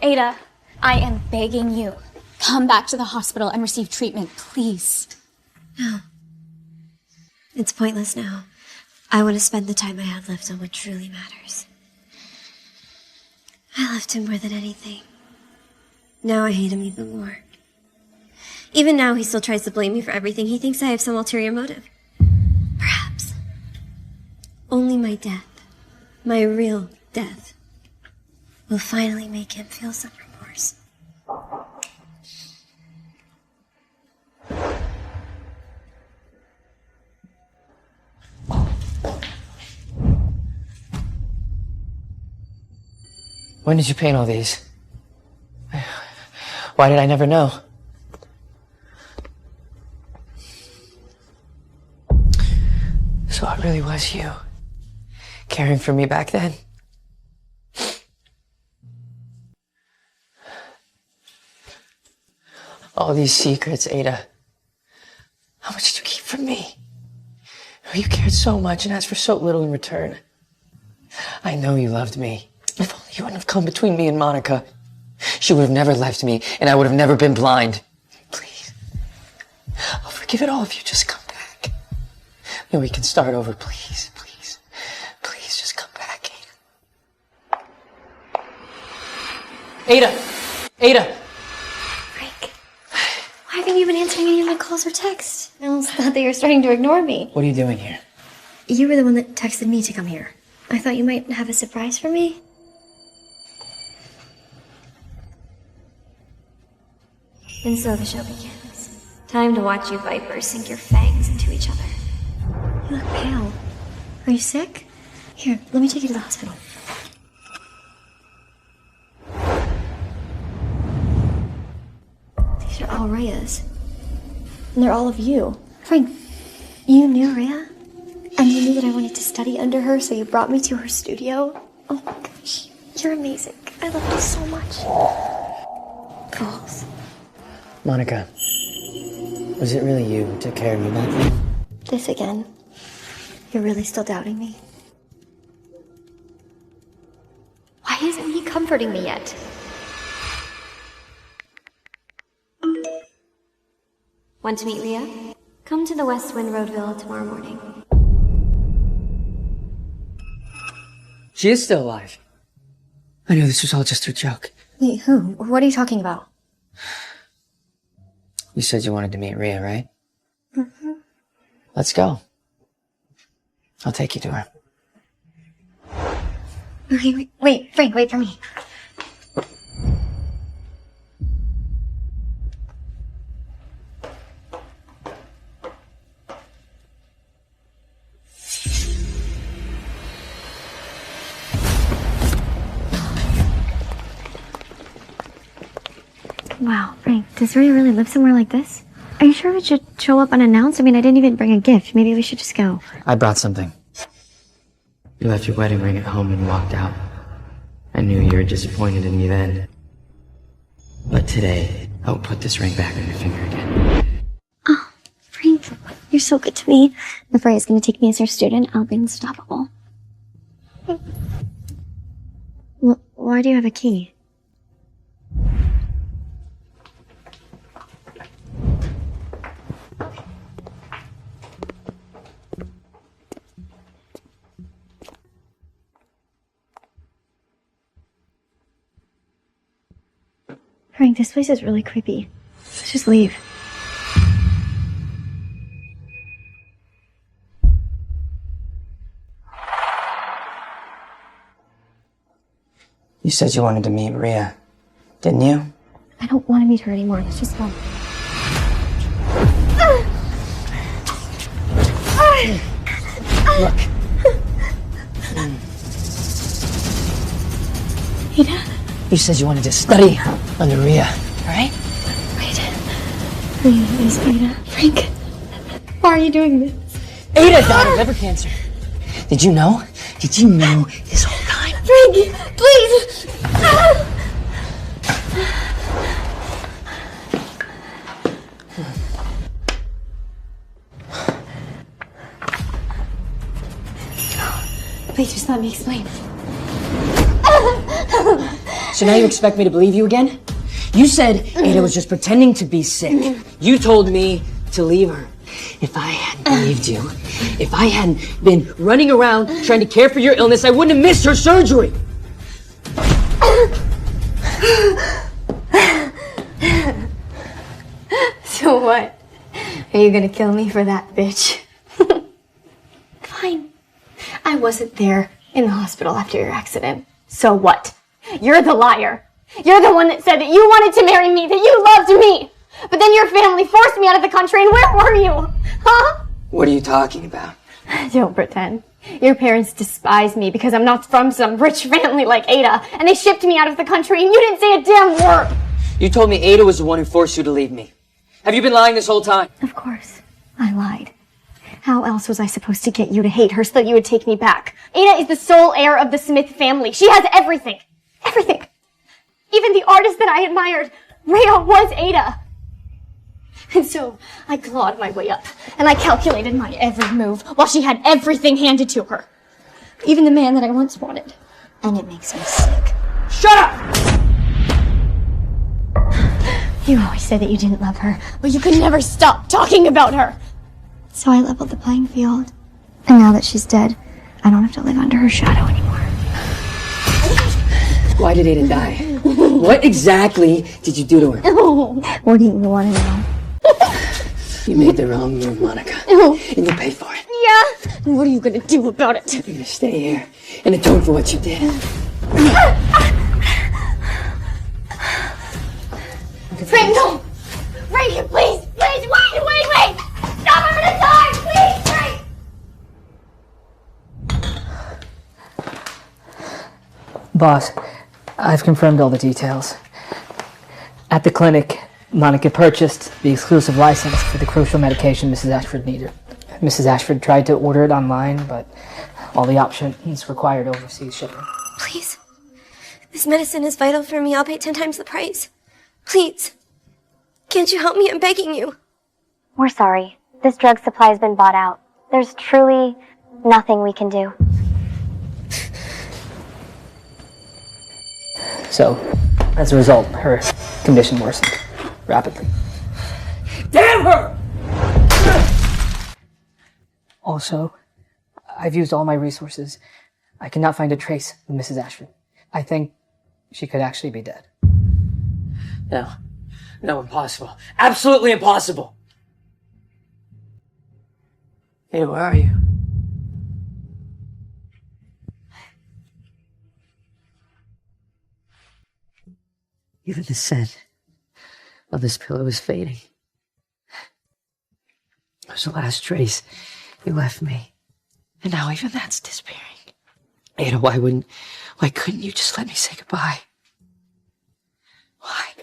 Ada, I am begging you. Come back to the hospital and receive treatment, please.
No. It's pointless now. I want to spend the time I have left on what truly matters. I loved him more than anything. Now I hate him even more. Even now, he still tries to blame me for everything. He thinks I have some ulterior motive. Perhaps. Only my death, my real death, will finally make him feel some remorse.
When did you paint all these? Why did I never know? So it really was you caring for me back then? All these secrets, Ada. How much did you keep from me? You cared so much and asked for so little in return. I know you loved me. If only you wouldn't have come between me and Monica. She would have never left me, and I would have never been blind. Please. I'll forgive it all if you just come back. And we can start over, please, please. Please, just come back, Ada. Ada! Ada!
Why haven't you been answering any of my calls or texts? I almost thought that you were starting to ignore me.
What are you doing here?
You were the one that texted me to come here. I thought you might have a surprise for me. And so the show begins. Time to watch you vipers sink your fangs into each other. You look pale. Are you sick? Here, let me take you to the hospital. These are all Rhea's. And they're all of you. Frank, you knew Rhea? And you knew that I wanted to study under her, so you brought me to her studio? Oh my gosh, you're amazing. I love you so much. Fools.
Monica, was it really you who took care of me back then?
This again. You're really still doubting me? Why isn't he comforting me yet? Want to meet Rhea? Come to the West Wind Road Villa tomorrow morning.
She is still alive. I knew this was all just a joke.
Wait, who? What are you talking about?
You said you wanted to meet Rhea, right?
Mm-hmm.
Let's go. I'll take you to her.
Okay, wait, Frank, wait for me. Wow, Frank, does Rhea really live somewhere like this? Are you sure it should show up unannounced? I mean, I didn't even bring a gift. Maybe we should just go.
I brought something. You left your wedding ring at home and walked out. I knew you were disappointed in me then. But today, I will put this ring back on your finger again.
Oh, Frank, you're so good to me. If Rhea's gonna take me as her student, I'll be unstoppable. Why do you have a key? Frank, this place is really creepy. Let's just leave.
You said you wanted to meet Rhea, didn't you?
I don't want to meet her anymore. Let's just go.
Look.
Ada?
You said you wanted to study under Rhea, right?
Wait. Rhea is Ada. Frank, why are you doing this?
Ada died of liver cancer. Did you know? Did you know this whole time?
Frank, please! Please just let me explain.
So now you expect me to believe you again? You said Ada was just pretending to be sick. You told me to leave her. If I hadn't believed you, if I hadn't been running around trying to care for your illness, I wouldn't have missed her surgery.
So what? Are you gonna kill me for that, bitch? Fine. I wasn't there in the hospital after your accident. So what? You're the liar. You're the one that said that you wanted to marry me, that you loved me. But then your family forced me out of the country, and where were you? Huh?
What are you talking about?
Don't pretend. Your parents despise me because I'm not from some rich family like Ada, and they shipped me out of the country, and you didn't say a damn word.
You told me Ada was the one who forced you to leave me. Have you been lying this whole time?
Of course. I lied. How else was I supposed to get you to hate her so that you would take me back? Ada is the sole heir of the Smith family. She has everything. Everything. Even the artist that I admired, Rhea, was Ada. And so I clawed my way up, and I calculated my every move while she had everything handed to her. Even the man that I once wanted. And it makes me sick.
Shut up!
You always said that you didn't love her, but you could never stop talking about her. So I leveled the playing field. And now that she's dead, I don't have to live under her shadow anymore.
Why did Ada die? What exactly did you do to her?
What do you want to know?
You made the wrong move, Monica. And you paid for it.
Yeah? And what are you gonna do about it?
You're gonna stay here and atone for what you did.
Frank, no! Frank, please! Please, wait! Stop, I'm gonna die! Please, Frank!
Boss, I've confirmed all the details. At the clinic, Monica purchased the exclusive license for the crucial medication Mrs. Ashford needed. Mrs. Ashford tried to order it online, but all the options required overseas shipping.
Please. This medicine is vital for me. I'll pay 10 times the price. Please. Can't you help me? I'm begging you.
We're sorry. This drug supply has been bought out. There's truly nothing we can do.
So, as a result, her condition worsened rapidly.
Damn her!
Also, I've used all my resources. I cannot find a trace of Mrs. Ashford. I think she could actually be dead.
No, impossible. Absolutely impossible. Hey, where are you? Even the scent of this pillow is fading. It was the last trace you left me. And now even that's disappearing. Ada, why couldn't you just let me say goodbye? Why?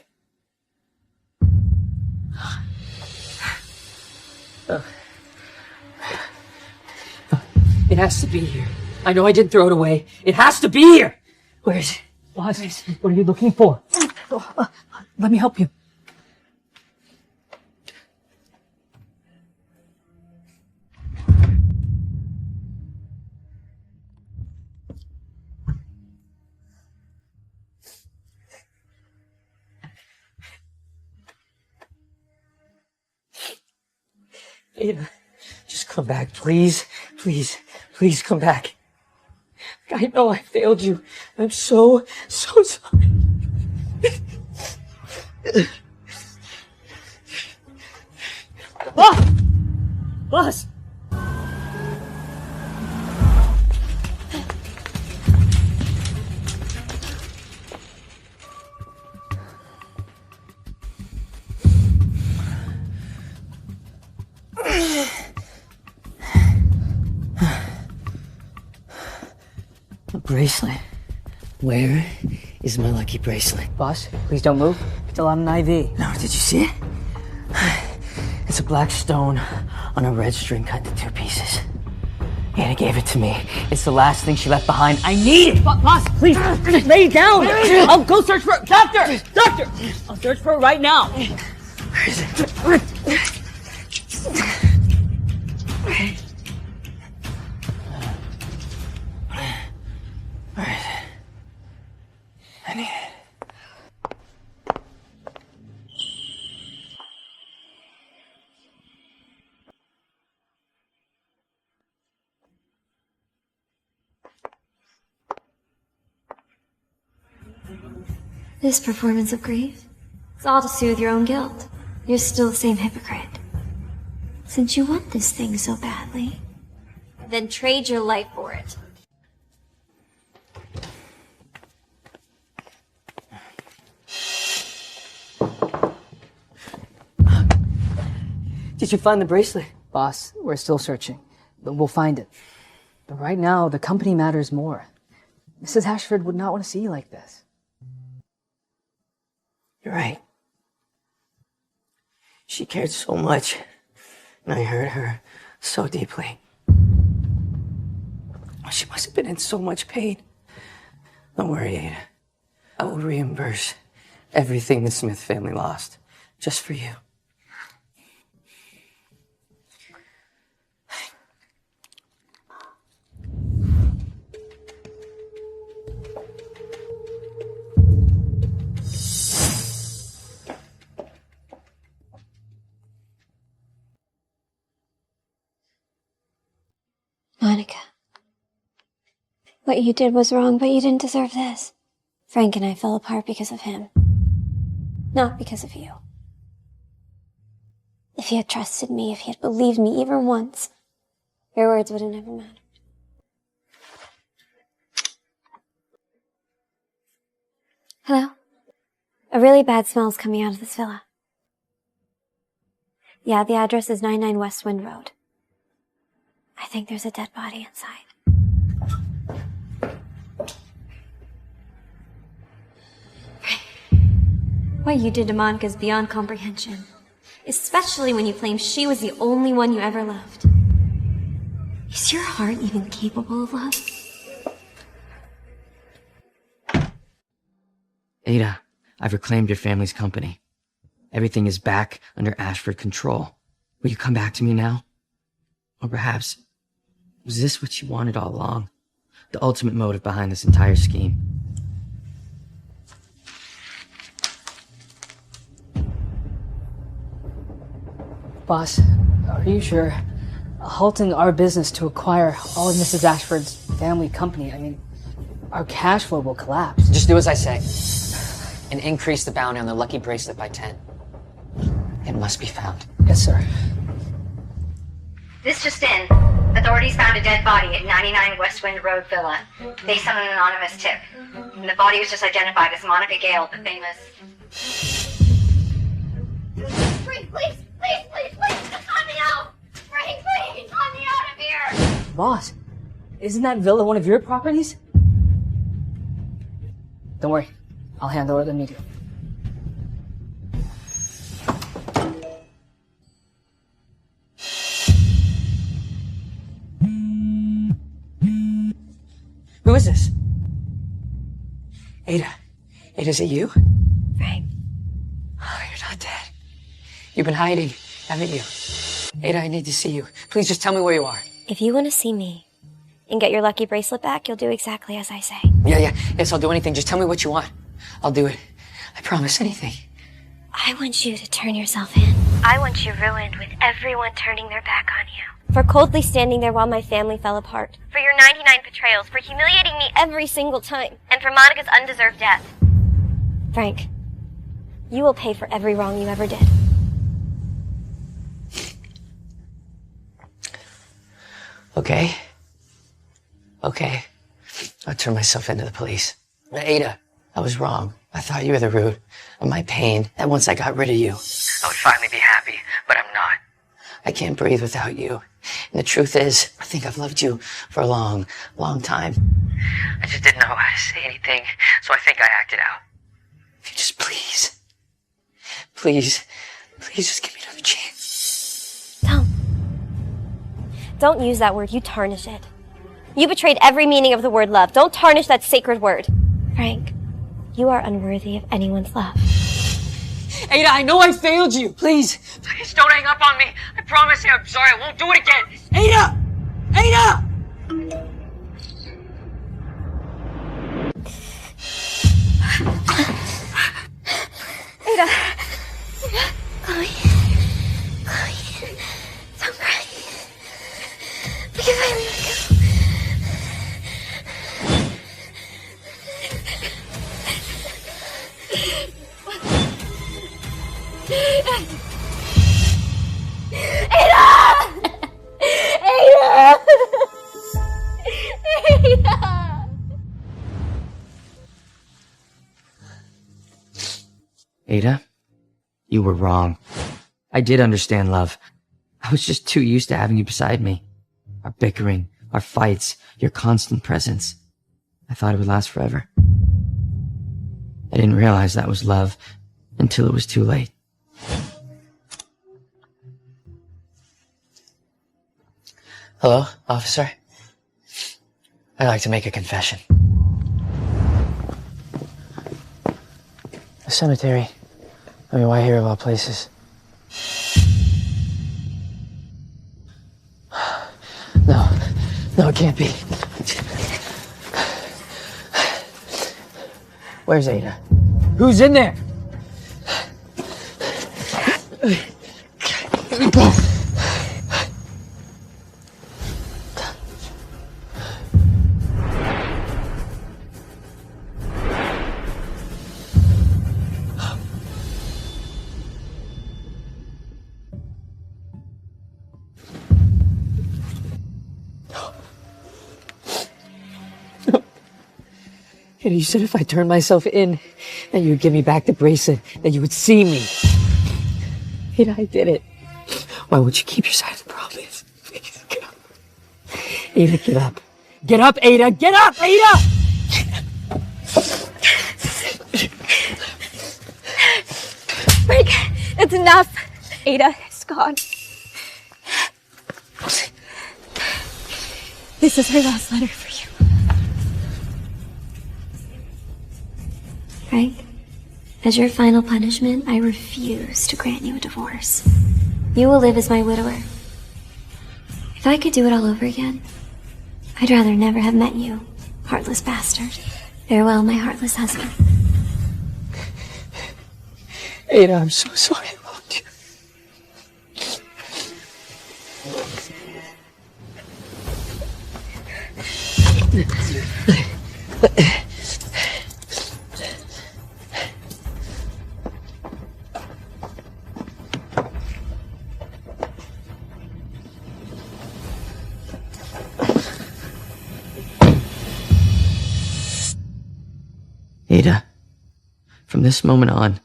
It has to be here. I know I didn't throw it away. It has to be here. Where is it?
Boss, what are you looking for? Let me help you.
Ada, just come back, please. Please, please come back. I know I failed you. I'm so sorry. Boss! Boss! A bracelet. Where is my lucky bracelet? Boss, please don't move. Still on an IV. No, did you see it? It's a black stone on a red string cut into 2 pieces. Anna gave it to me. It's the last thing she left behind. I need it! Boss, please, lay down! I'll go search for it. Doctor! Doctor! I'll search for it right now. Where is it? Where is it? I need it.
This performance of grief, it's all to soothe your own guilt. You're still the same hypocrite. Since you want this thing so badly, then trade your life for it.
Did you find the bracelet? Boss, we're still searching, but we'll find it. But right now, the company matters more. Mrs. Ashford would not want to see you like this.
You're right. She cared so much, and I hurt her so deeply. She must have been in so much pain. Don't worry, Ada. I will reimburse everything the Smith family lost, just for you.
Monica. What you did was wrong, but you didn't deserve this. Frank and I fell apart because of him. Not because of you. If he had trusted me, if he had believed me even once, your words would have never mattered. Hello? A really bad smell is coming out of this villa. Yeah, the address is 99 West Wind Road. I think there's a dead body inside. What you did to Monica is beyond comprehension. Especially when you claim she was the only one you ever loved. Is your heart even capable of love?
Ada, I've reclaimed your family's company. Everything is back under Ashford control. Will you come back to me now? Or perhaps, was this what you wanted all along? The ultimate motive behind this entire scheme? Boss, are you sure? Halting our business to acquire all of Mrs. Ashford's family company, I mean, our cash flow will collapse.
Just do as I say. And increase the bounty on the lucky bracelet by 10. It must be found.
Yes, sir.
This just in. Authorities found a dead body at 99 West Wind Road Villa, based on an anonymous tip. And the body was just identified as Monica Gale, the famous...
Frank, please, please, please, please, just let me out! Frank, please, let me out of here!
Boss, isn't that villa one of your properties? Don't worry, I'll handle it immediately. Who is this? Ada. Ada, is it you?
Frank.
Oh, you're not dead. You've been hiding, haven't you? Ada, I need to see you. Please just tell me where you are.
If you want to see me and get your lucky bracelet back, you'll do exactly as I say.
Yes, I'll do anything. Just tell me what you want. I'll do it. I promise anything.
I want you to turn yourself in.
I want you ruined with everyone turning their back on you.
For coldly standing there while my family fell apart.
For your 99 betrayals, for humiliating me
Every single time.
and for Monica's undeserved death.
Frank, you will pay for every wrong you ever did.
Okay. Okay. I'll turn myself into the police. Ada, I was wrong. I thought you were the root of my pain, that once I got rid of you, I would finally be happy, but I'm not. I can't breathe without you. And the truth is, I think I've loved you for a long, long time. I just didn't know how to say anything, so I think I acted out. If you just please, please just give me another chance.
Don't use that word. You tarnish it. You betrayed every meaning of the word love. Don't tarnish that sacred word. Frank, you are unworthy of anyone's love.
Ada, I know I failed you. Please don't hang up on me. I promise you I'm sorry. I won't do it again. Ada! Ada!
Ada! Chloe. Don't cry. We can finally let go.
Ada, you were wrong. I did understand love. I was just too used to having you beside me. Our bickering, our fights, your constant presence. I thought it would last forever. I didn't realize that was love until it was too late. Hello, officer? I'd like to make a confession. A cemetery. I mean, why here of all places? No, it can't be. Where's Ada? Who's in there? You said if I turned myself in, that you would give me back the bracelet, that you would see me. Ada, I did it. Why would you keep your side of the problem? Please, get up. Ada, get up. Get up, Ada! Get up, Ada!
Frank, it's enough. Ada is gone. This is her last letter for you.
Frank, as your final punishment, I refuse to grant you a divorce. You will live as my widower. If I could do it all over again, I'd rather never have met you, heartless bastard. Farewell, my heartless husband.
Ada, I'm so sorry I loved you. Ada, from this moment on,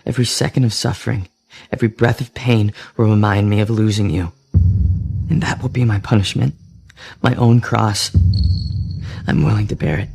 every second of suffering, every breath of pain will remind me of losing you. And that will be my punishment, my own cross. I'm willing to bear it.